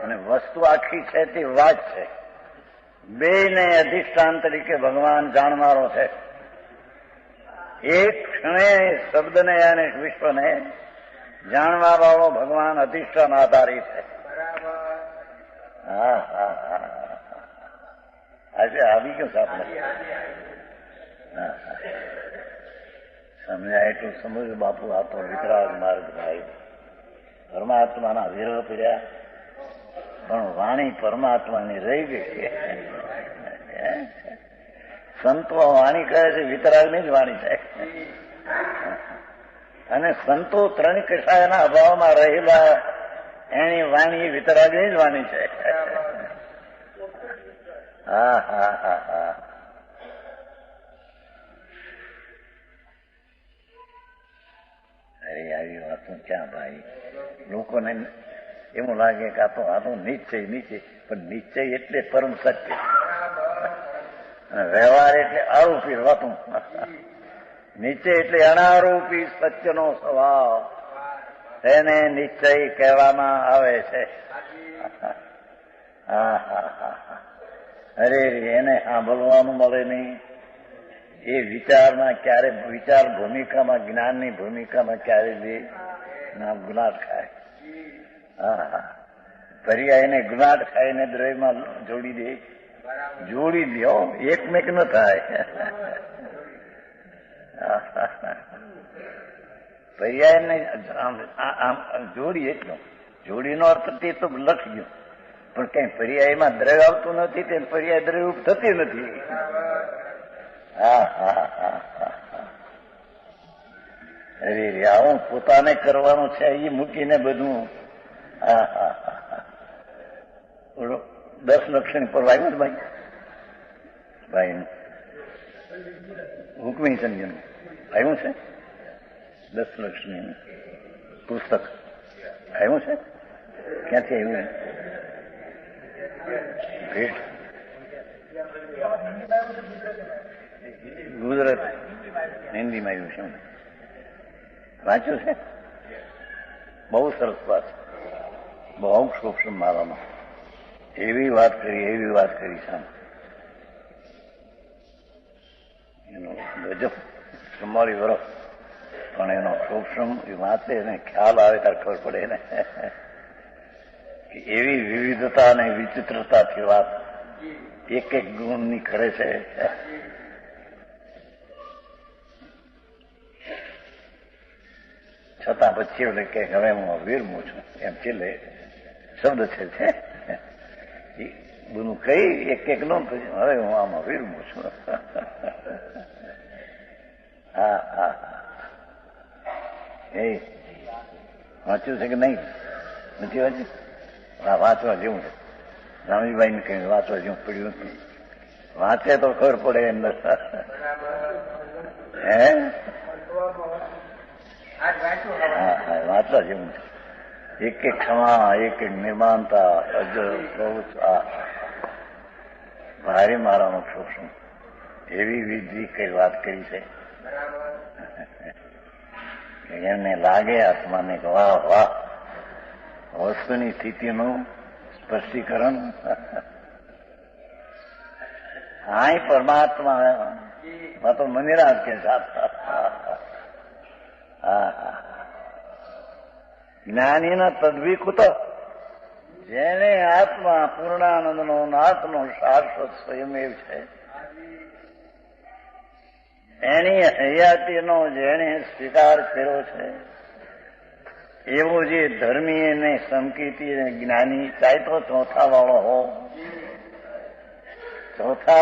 અને વસ્તુ આખી છે તે વાત છે. બેને અધિષ્ઠાન તરીકે ભગવાન જાણનારો છે. એક ક્ષણે શબ્દને અને વિશ્વને જાણવા વાળો ભગવાન અધિષ્ઠાન આધારિત છે. હા હા હા, આજે આવી ગયું આપણે. હા હા, સમજાય એટલું સમજ બાપુ. આ તો વિતરાગ માર્ગ ભાઈ. પરમાત્માના વિરહ પીડ્યા પણ વાણી પરમાત્માની રહી ગઈ. સંતો વાણી કહે છે વિતરાગની જ વાણી છે. અને સંતો 3 કષાયના અભાવમાં રહેલા એની વાણી વિતરાગની જ વાણી છે. હા હા હા હા, અરે આવી વાતો ક્યાં ભાઈ? લોકોને એવું લાગે કે આ તો નિશ્ચય નિશ્ચય, પણ નિશ્ચય એટલે પરમ સત્ય અને વ્યવહાર એટલે આરોપી વાતો. નિશ્ચય એટલે અનારોપી સત્યનો સ્વભાવ, તેને નિશ્ચય કહેવામાં આવે છે. હા હા હા, અરે એને સાંભળવાનું મળે નહીં. એ વિચારમાં ક્યારે, વિચાર ભૂમિકામાં, જ્ઞાનની ભૂમિકામાં ક્યારે દે ના ગુનાટ ખાય. હા હા, પર્યાયને ગુનાટ ખાઈને દ્રવ્યમાં જોડી દે. જોડી દો, એકમેક ન થાય. પર્યાયને જોડી એટલો, જોડીનો અર્થ તે તો લખી ગયો, પણ કઈ પર્યાયમાં દ્રવ્ય આવતું નથી, તે પર્યાય દ્રવ્ય થતી નથી. હા હા હા હા, અરે આવું પોતાને કરવાનું છે એ મૂકીને બધું. હા હા હા, 10 લક્ષણ પર આવ્યું ભાઈ, ભાઈ હુકમી સંજન આવ્યું છે. 10 લક્ષણ પુસ્તક આવ્યું છે. ક્યાંથી આવ્યું? ભેટ ગુજરાત હિન્દીમાં આવ્યું છે. વાંચ્યું છે? બહુ સરસ વાત, બહુ સૂક્ષ્મ મારામાં. એવી વાત કરી સામે એનો ગજબ. 44 વર્ષ પણ એનો સૂક્ષ્મ વાંચે ને ખ્યાલ આવે ત્યારે ખબર પડે ને કે એવી વિવિધતા અને વિચિત્રતાથી વાત એક એક ગુણની કરે છે. છતાં પછી એટલે કે હવે હું વીરમું છું એમ છેલ્લે શબ્દ છે બધું કઈ એક એક નો હવે હું આમાં વીરમું છું. હા હા એ વાંચ્યું છે કે નહીં? નથી વાંચ્યું? હા વાંચવા જેવું છે. રામજીભાઈ ને કઈ વાંચવા જેવું પડ્યું નથી. વાંચે તો ખબર પડે અંદર. હે વાંચવા જેવું છે. એક એક ક્ષમા, એક એક નિર્માણતા, અજર પ્રવૃત્ત ભારે મારાનો સૂક્ષ્મ એવી વિધિ કઈ વાત કરી છે. એમને લાગે આત્માને કે વાહ વાહ વસ્તુની સ્થિતિનું સ્પષ્ટીકરણ. હા પરમાત્મા તો મંદિરાજ કે જ્ઞાનીના તદ્વિકૃત જેને આત્મા પૂર્ણાનંદનો નાથનો શાશ્વત સ્વયમેવ છે એની હયાતીનો જેને સ્વીકાર કર્યો છે એવો જે ધર્મી અને સંકિતી અને જ્ઞાની ચાહે તો ચોથા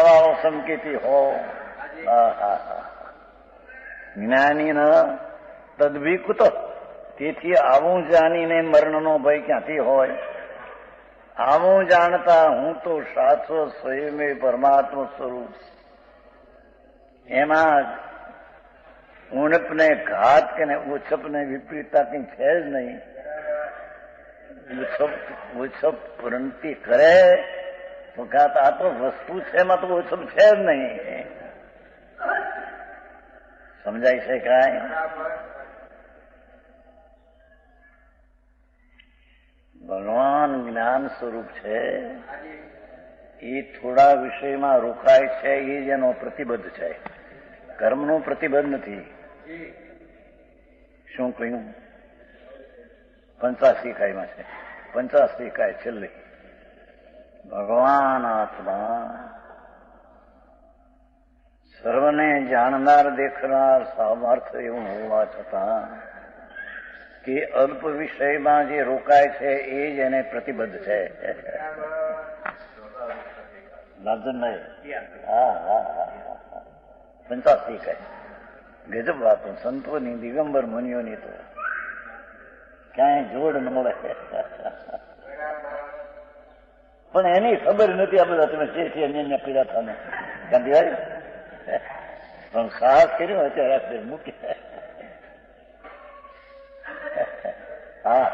વાળો સંકેતી હો. જ્ઞાનીના તદ્વિકૃત તેથી આવું જાણીને મરણનો ભય ક્યાંથી હોય? આવું જાણતા હું તો શાશ્વત સ્વયમે પરમાત્મા સ્વરૂપ એમાં ઉણપને ઘાત કે ઉછપને વિપરીતતા કઈ છે જ નહીં. ઉછપ પ્રંતિ કરે તો ઘાત આ તો વસ્તુ છે એમાં તો ઉછપ છે જ નહીં. સમજાય છે કાંઈ? ભગવાન જ્ઞાન સ્વરૂપ છે એ થોડા વિષયમાં રોકાય છે એ જ એનો પ્રતિબદ્ધ છે. કર્મનું પ્રતિબદ્ધ નથી. શું કહ્યું? 85 કાયમાં છે. 85 કાય છેલ્લી ભગવાન આત્મા સર્વને જાણનાર દેખનાર સામર્થ્ય એવું હોવા છતાં કે અલ્પ વિષયમાં જે રોકાય છે એ જ એને પ્રતિબદ્ધ છે. હા 85 કાય ગજબ વાતો સંતોની દિગંબર મુનિઓની તો ક્યાંય જોડ ન મળે. પણ એની ખબર નથી આ બધા તમે છે અન્ય પીડા થને ગાંધીવાડી પણ સાહસ કર્યું અત્યારે મૂકી. હા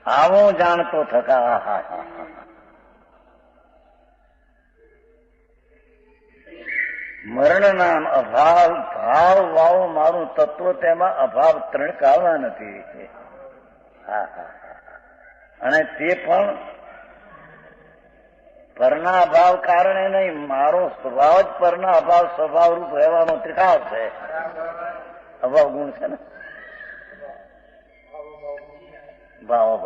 આવું જાણતો થતા મરણના અભાવ ભાવ વાવ મારું તત્વ તેમાં અભાવ ત્રણ કાળના નથી. અને તે પણ પરના અભાવ કારણે નહીં, મારો સ્વભાવ જ પરના અભાવ સ્વભાવ રૂપ રહેવાનો ત્રિકાળ છે. અભાવ ગુણ છે ને ભાવ.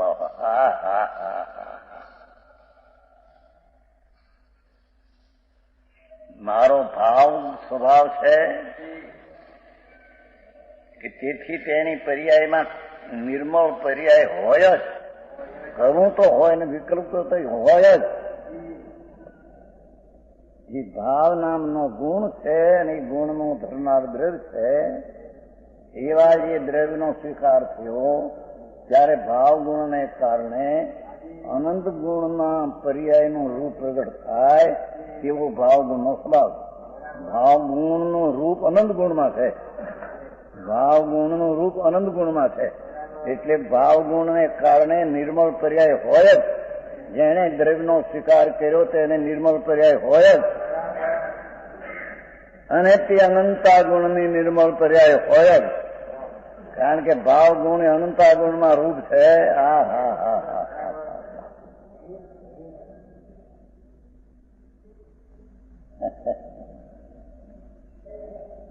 મારો ભાવ સ્વભાવ છે કે તેથી તેની પર્યાયમાં નિર્મળ પર્યાય હોય જ. કરવું તો હોય ને વિકલ્પ તો હોય જ. જે ભાવ નામનો ગુણ છે અને એ ગુણનું ધરનાર દ્રવ્ય છે એવા જે દ્રવ્યનો સ્વીકાર થયો ત્યારે ભાવ ગુણને કારણે અનંત ગુણના પર્યાયનું રૂપ પ્રગટ થાય તેવો ભાવ ગુણનો સ્વભાવ. ભાવ ગુણનું રૂપ અનંત ગુણમાં છે. ભાવ ગુણનું રૂપ અનંત ગુણમાં છે. એટલે ભાવ ગુણને કારણે નિર્મળ પર્યાય હોય જ. જેણે દ્રવ્યનો સ્વીકાર કર્યો તેને નિર્મળ પર્યાય હોય જ. અને તે અનંતા ગુણની નિર્મળ પર્યાય હોય જ. કારણ કે ભાવ ગુણ અનંતા ગુણમાં રૂપ છે.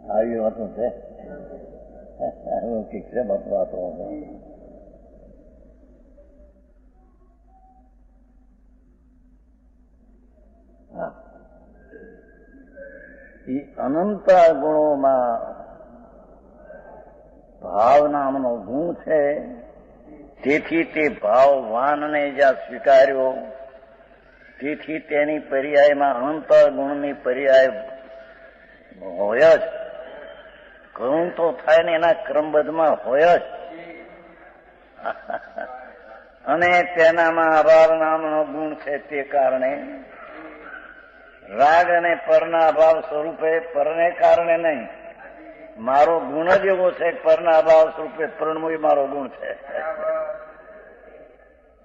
આવી વાતો છે. લૌકિક છે વાતો. એ અનંત ગુણોમાં ભાવ નામનો ગુણ છે. તેથી તે ભાવવાનને જ્યાં સ્વીકાર્યો, તેથી તેની પર્યાયમાં અનંત ગુણની પર્યાય હોય જ. ગુણ તો થાય ને એના ક્રમબદ્ધમાં હોય જ. અને તેનામાં અભાવ નામનો ગુણ છે. તે કારણે રાગ અને પરના અભાવ સ્વરૂપે, પરને કારણે નહીં, મારો ગુણ જ એવો છે કે પરના અભાવ સ્વરૂપે પરણવું એ મારો ગુણ છે.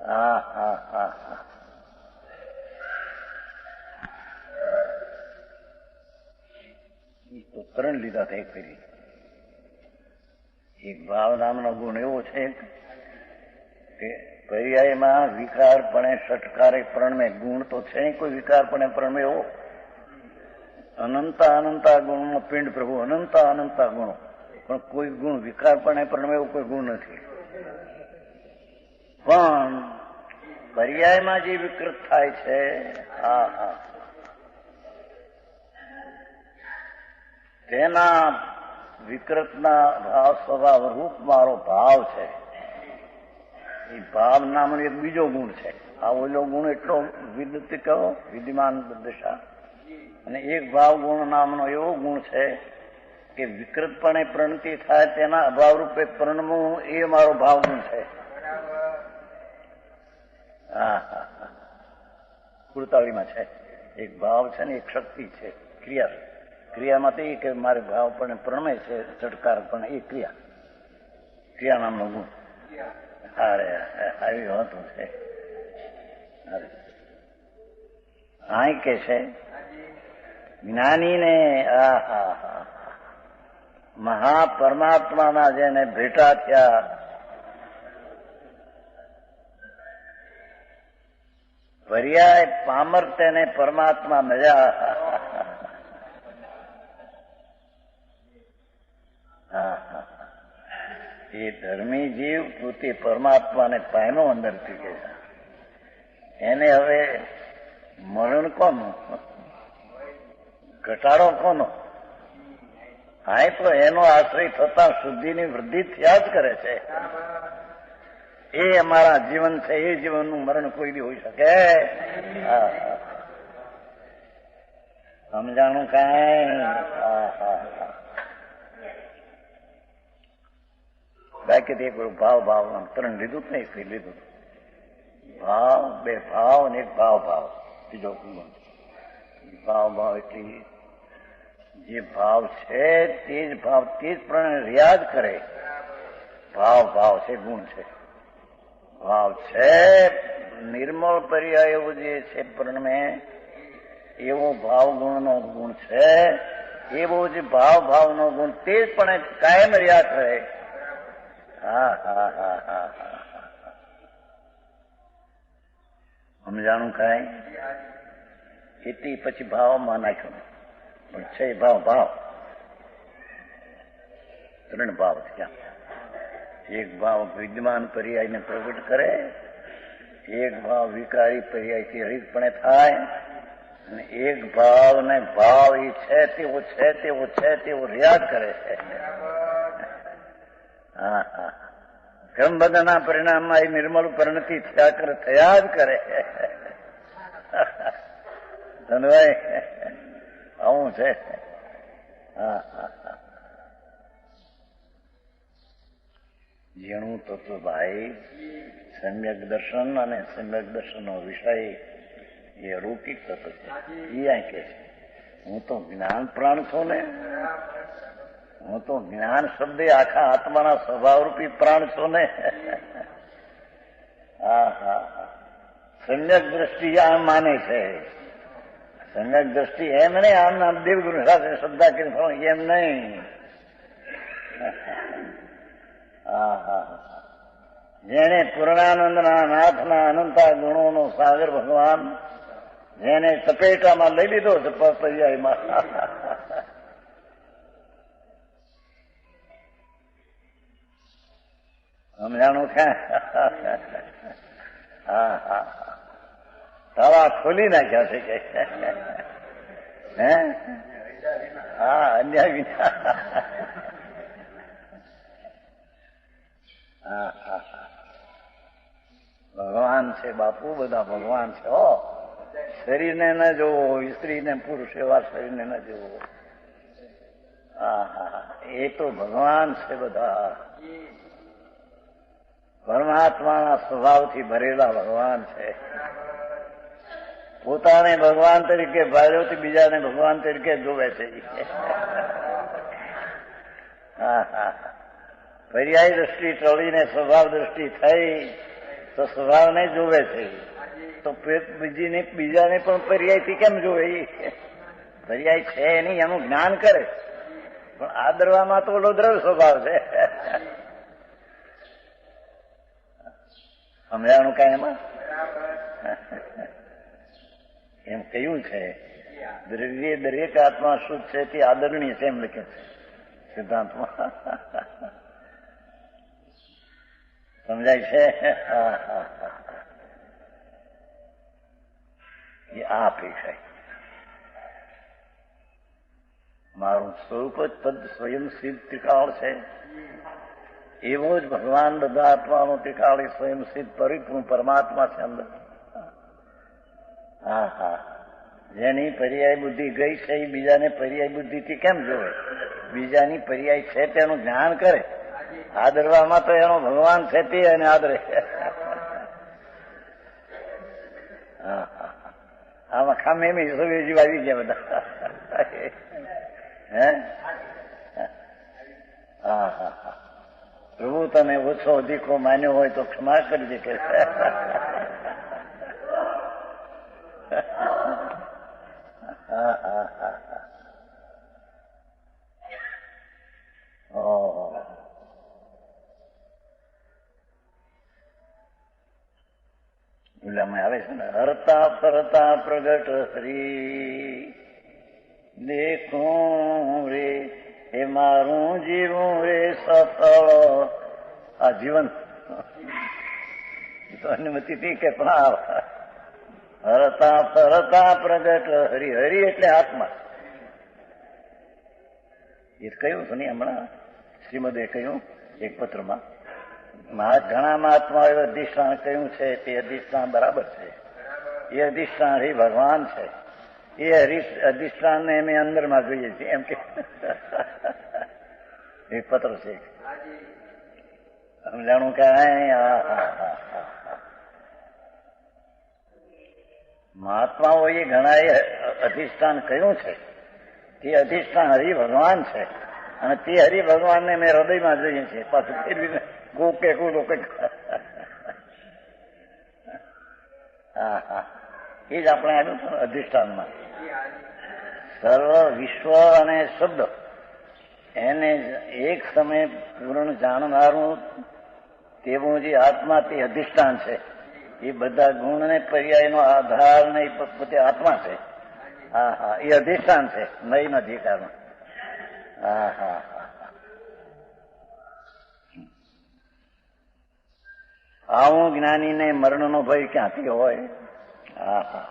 હા હા હા હા. તો ત્રણ લીધા થાય ફરી. એક ભાવ નામનો ગુણ એવો છે કે પર્યાયમાં વિકારપણે ષટકારે પ્રણમે. ગુણ તો છે નહીં કોઈ વિકારપણે પ્રણમે એવો. અનંતા ગુણનો પિંડ પ્રભુ, અનંતા ગુણો, પણ કોઈ ગુણ વિકારપણે પ્રણમે એવો કોઈ ગુણ નથી. પણ પર્યાયમાં જે વિકૃત થાય છે, હા હા, તેના વિકૃતના ભાવ સ્વભાવ રૂપ મારો ભાવ છે. એ ભાવ નામનો એક બીજો ગુણ છે. આ ઓલો ગુણ એટલો વિદ્યુત કહો, વિદ્યમાન દશા. અને એક ભાવ ગુણ નામનો એવો ગુણ છે કે વિકૃતપણે પ્રણતિ થાય તેના અભાવ રૂપે પ્રણમવું એ મારો ભાવ ગુણ છે. હા હા હા. કુર્તાળીમાં છે એક ભાવ છે ને એક શક્તિ છે. ક્રિયામાં તો એ કે મારે ભાવ પણ પ્રણમે છે, ચટકાર પણ એ ક્રિયા નામનો ગુણ. અરે આવી વાતો છે. આ કે છે જ્ઞાનીને મહાપરમાત્માના જેને ભેટા થયા, પર્યાય પામર તેને પરમાત્મા મળ્યા. એ ધર્મી જીવ પોતે પરમાત્માને પામ્યો અંદરથી કે એને હવે મરણ કોનું, ઘટાડો કોનો? હા, તો એનો આશ્રય થતા શુદ્ધિની વૃદ્ધિ થયા જ કરે છે. એ અમારા જીવન છે. એ જીવનનું મરણ કોઈ દી હોઈ શકે? સમજાણું કાંઈ? બાકી એક ભાવ ત્રણ લીધું જ નહીં, કઈ લીધું. ભાવ, બે ભાવ અને એક ભાવ. બીજો ભાવ એટલે જે ભાવ છે તે જ ભાવ, તે જ પ્રમાણે રિયાઝ કરે. ભાવ છે, ગુણ છે. ભાવ છે નિર્મળ પર્યાય એવો જે છે પ્રણમે, એવો ભાવ ગુણનો ગુણ છે. એવો જે ભાવનો ગુણ તે જ પણ કાયમ રિયાઝ કરે. હા હા હા હા હા. સમજાણું કાંઈ? એટલી પછી ભાવમાં નાખ્યું. પણ છે ભાવ ત્રણ ભાવ થયા. એક ભાવ વિદ્યમાન પર્યાયને પ્રગટ કરે, એક ભાવ વિકારી પર્યાયથી રહિતપણે થાય, અને એક ભાવ ને ભાવ એ છે તેવો રિયાઝ કરે છે. હા હા. ક્રમબદ્ધના પરિણામમાં એ નિર્મળ પરિણતિ થયા જ કરે. ધનભાઈ આવું છે. હા હા હા. જેનું તત્વ ભાઈ સમ્યક દર્શન અને સમ્યક દર્શનનો વિષય એ અલૌકિક તત્વ છે. એ આ કે છે હું તો જ્ઞાન પ્રાણ છું ને, હું તો જ્ઞાન શબ્દે આખા આત્માના સ્વભાવરૂપી પ્રાણ છું ને. હા હા. સમ્યક દ્રષ્ટિ આમ માને છે. સમ્યક દ્રષ્ટિ એમ નહીં આમ દેવગુરુ સાથે શ્રદ્ધા કરી એમ નહીં. હા હા. જેને પૂર્ણાનંદના નાથના અનંતા ગુણોનો સાગર ભગવાન જેને ચપેટામાં લઈ લીધો છે પર્યાયમાં. સમજાણું ક્યાં? હા હા, તાળા ખોલી નાખ્યા છે કે હે? હા, અન્યાય વિના. હા હા, ભગવાન છે બાપુ, બધા ભગવાન છે. હો, શરીરને ન જોવો, સ્ત્રીને પુરુષ એવા શરીરને ન જોવો. હા હા, એ તો ભગવાન છે બધા. પરમાત્માના સ્વભાવથી ભરેલા ભગવાન છે. પોતાને ભગવાન તરીકે ભાળ્યો બીજાને ભગવાન તરીકે જોવે છે. હા હા, પર્યાય દ્રષ્ટિ ટળીને સ્વભાવ દ્રષ્ટિ થઈ તો સ્વભાવને જોવે છે. તો બીજાને પણ પર્યાયથી કેમ જોવે? પર્યાય છે નહીં એનું જ્ઞાન કરે, પણ આદરવામાં તો ઓલો દ્રવ સ્વભાવ છે. સમજાણું કાંઈ એમાં? એમ કહ્યું છે દ્રવ્ય દરેક આત્મા શુદ્ધ છે તે આદરણીય છે એમ લખે છે સિદ્ધાંતમાં. સમજાય છે? એ આ અપેક્ષા મારું સ્વરૂપ જ પદ સ્વયં સિદ્ધ ત્રિકાળ છે. એવો જ ભગવાન બધા આત્માનો ત્રિકાળ સ્વયં સિદ્ધ પરિપૂર્ણ પરમાત્મા છે અંદર. હા હા, જેની પર્યાય બુદ્ધિ ગઈ છે એ બીજાને પર્યાય બુદ્ધિથી કેમ જોવે? બીજાની પર્યાય છે તેનું જ્ઞાન કરે. આદરવામાં તો એનો ભગવાન છે તે એને આદરે. હા હા, આમાં ખામે સવેજી આવી ગયા બધા. હે? હા હા હા, પ્રભુ તને ઓછો અધિકો માન્યો હોય તો ક્ષમા કરજે કે. હા હા હા, ઓલામાં આવે છે ને, હરતા ફરતા પ્રગટ હરી દેખું રે એ મારું જીવું રે સફળ. આ જીવન તો અનુમતિથી કે પણ હરતા ફરતા પ્રગટ હરી. હરી એટલે આત્મા. એ કહ્યું છે ને હમણાં શ્રીમદે કહ્યું એક પત્રમાં, ઘણા મહાત્માઓએ અધિષ્ઠાન કહ્યું છે તે અધિષ્ઠાન બરાબર છે. એ અધિષ્ઠાન હરિ ભગવાન છે. એ અધિષ્ઠાનને અમે અંદરમાં જોઈએ છીએ એમ કે એક પત્ર છે. સમજાણું કે મહાત્માઓએ ઘણાએ અધિષ્ઠાન કહ્યું છે. તે અધિષ્ઠાન હરિ ભગવાન છે અને તે હરિ ભગવાનને મેં હૃદયમાં જોઈએ છીએ. પાછું ફેરવીને કોકે કોકે. હા હા, એ જ આપણે આવ્યું છે અધિષ્ઠાનમાં. સર્વ વિશ્વ અને શબ્દ એને એક સમય પૂર્ણ જાણનારું તેવું જે આત્મા તે અધિષ્ઠાન છે. એ બધા ગુણ ને પર્યાયનો આધાર ને પોતે આત્મા છે. હા હા, એ અધિષ્ઠાન છે નહીં અધિકારમાં. હા હા હા, આવું જ્ઞાનીને મરણનો ભય ક્યાંથી હોય? હા હા,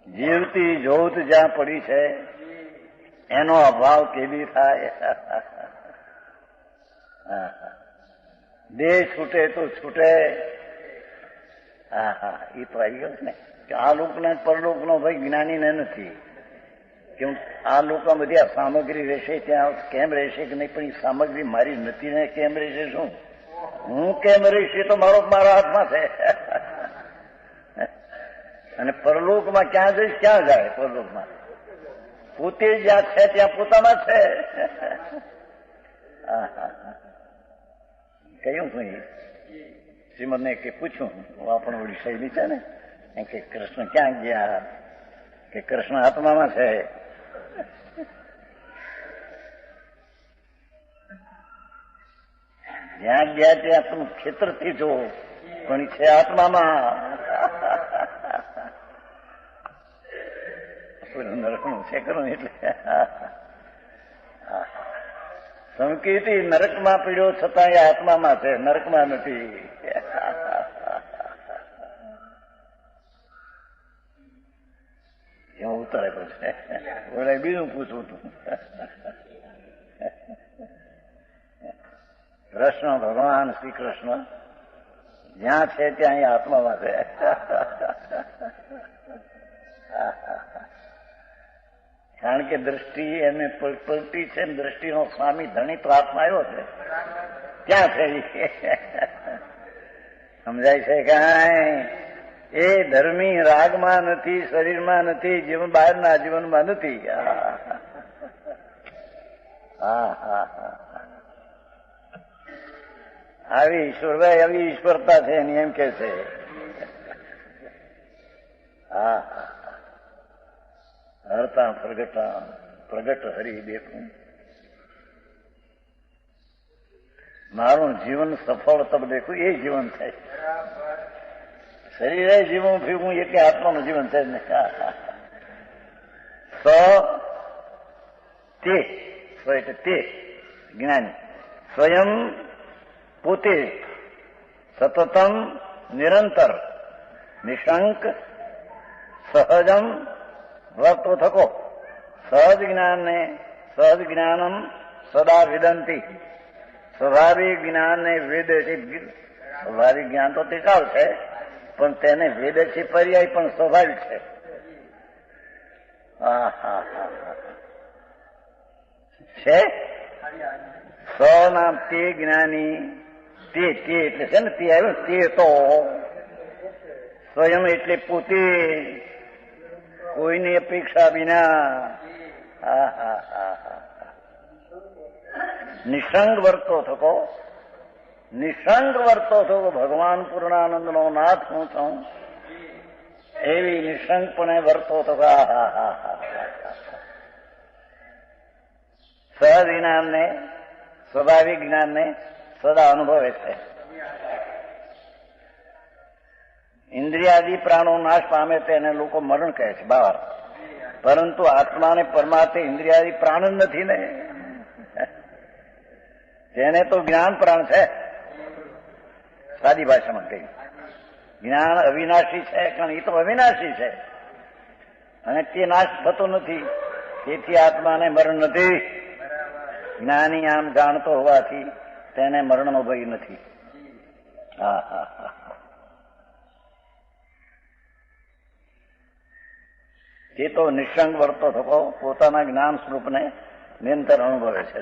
જીવતી જોત જ્યાં પડી છે એનો અભાવ કેવી થાય? દેહ છૂટે તો છૂટે. હા હા, એ તો આવી ગયો ને કે આ લોકને પરલોકનો ભય જ્ઞાનીને નથી. કેમ? આ લોકમાં બધી આ સામગ્રી રહેશે ત્યાં કેમ રહેશે કે નહીં, પણ એ સામગ્રી મારી નથી ને કેમ રહેશે? શું હું કેમ રહીશ એ તો મારા હાથમાં છે. અને પરલોકમાં ક્યાં જઈશ? ક્યાં જાય પરલોકમાં? પોતે જ્યાં છે ત્યાં પોતામાં છે. કહ્યું શું? શ્રીમદને કે પૂછ્યું, આપણો ઓલી શૈલી છે ને કે કૃષ્ણ ક્યાં ગયા? કે કૃષ્ણ આત્મામાં છે. જ્યાં ગયા ત્યાં તું ક્ષેત્રથી જો પણ છે આત્મામાં. પેલું નરકનું છે ખરું એટલે સંકીર્તિ નરકમાં પીડ્યો છતાં એ આત્મામાં છે, નરકમાં નથી. એમાં ઉતરે પછી બોલે બીજું પૂછવું તું. કૃષ્ણ ભગવાન શ્રી કૃષ્ણ જ્યાં છે ત્યાં એ આત્મામાં છે. કારણ કે દ્રષ્ટિ એને પલટી છે, દ્રષ્ટિનો સ્વામી ધણી તો આત્મા આવ્યો છે, ક્યાં છે સમજાય છે કાંઈ? એ ધર્મી રાગમાં નથી, શરીરમાં નથી, જીવન બહારના જીવનમાં નથી. હા હા હા આવી ઈશ્વરભાઈ આવી ઈશ્વરતા છે એની એમ કે છે. હા હરતા પ્રગટ હરી દેખું. મારું જીવન સફળ તબ દેખું એ જીવન છે. શરીરે જીવન ફીવું એ કે આત્માનું જીવન છે ને. તે જ્ઞાની સ્વયં પોતે સતતમ નિરંતર નિશંક સહજમ વર્તો થકો. સહજ જ્ઞાનમ સદા વિદંતી. સ્વાભાવિક જ્ઞાનને વેદ છે. સ્વાભાવિક જ્ઞાન તો ટીકાવ છે, પણ તેને વેદ છે પર્યાય પણ સ્વાભાવિક છે. છે સ નામ તે જ્ઞાની, તે એટલે છે ને, તે આવ્યું તે તો સ્વયં એટલે પોતે કોઈની અપેક્ષા વિના નિસંગ વર્તો થકો. નિસંગ વર્તો થકો. ભગવાન પૂર્ણાનંદનો નાથ હું છું એવી નિસંગપણે વર્તો થકો. સહજ જ્ઞાનને સ્વાભાવિક જ્ઞાનને સદા અનુભવે છે. ઇન્દ્રિયાદિ પ્રાણો નાશ પામે તેને લોકો મરણ કહે છે બહાર, પરંતુ આત્માને પરમાર્થે ઇન્દ્રિયાદિ પ્રાણ જ નથી ને. તેને તો જ્ઞાન પ્રાણ છે. સાદી ભાષામાં કહી, જ્ઞાન અવિનાશી છે, કારણ એ તો અવિનાશી છે અને તે નાશ થતો નથી, તેથી આત્માને મરણ નથી. જ્ઞાની આમ જાણતો હોવાથી તેને મરણનો ભય નથી. હા હા હા એ તો નિસંગ વર્તો થકો પોતાના જ્ઞાન સ્વરૂપને નિરંતર અનુભવે છે.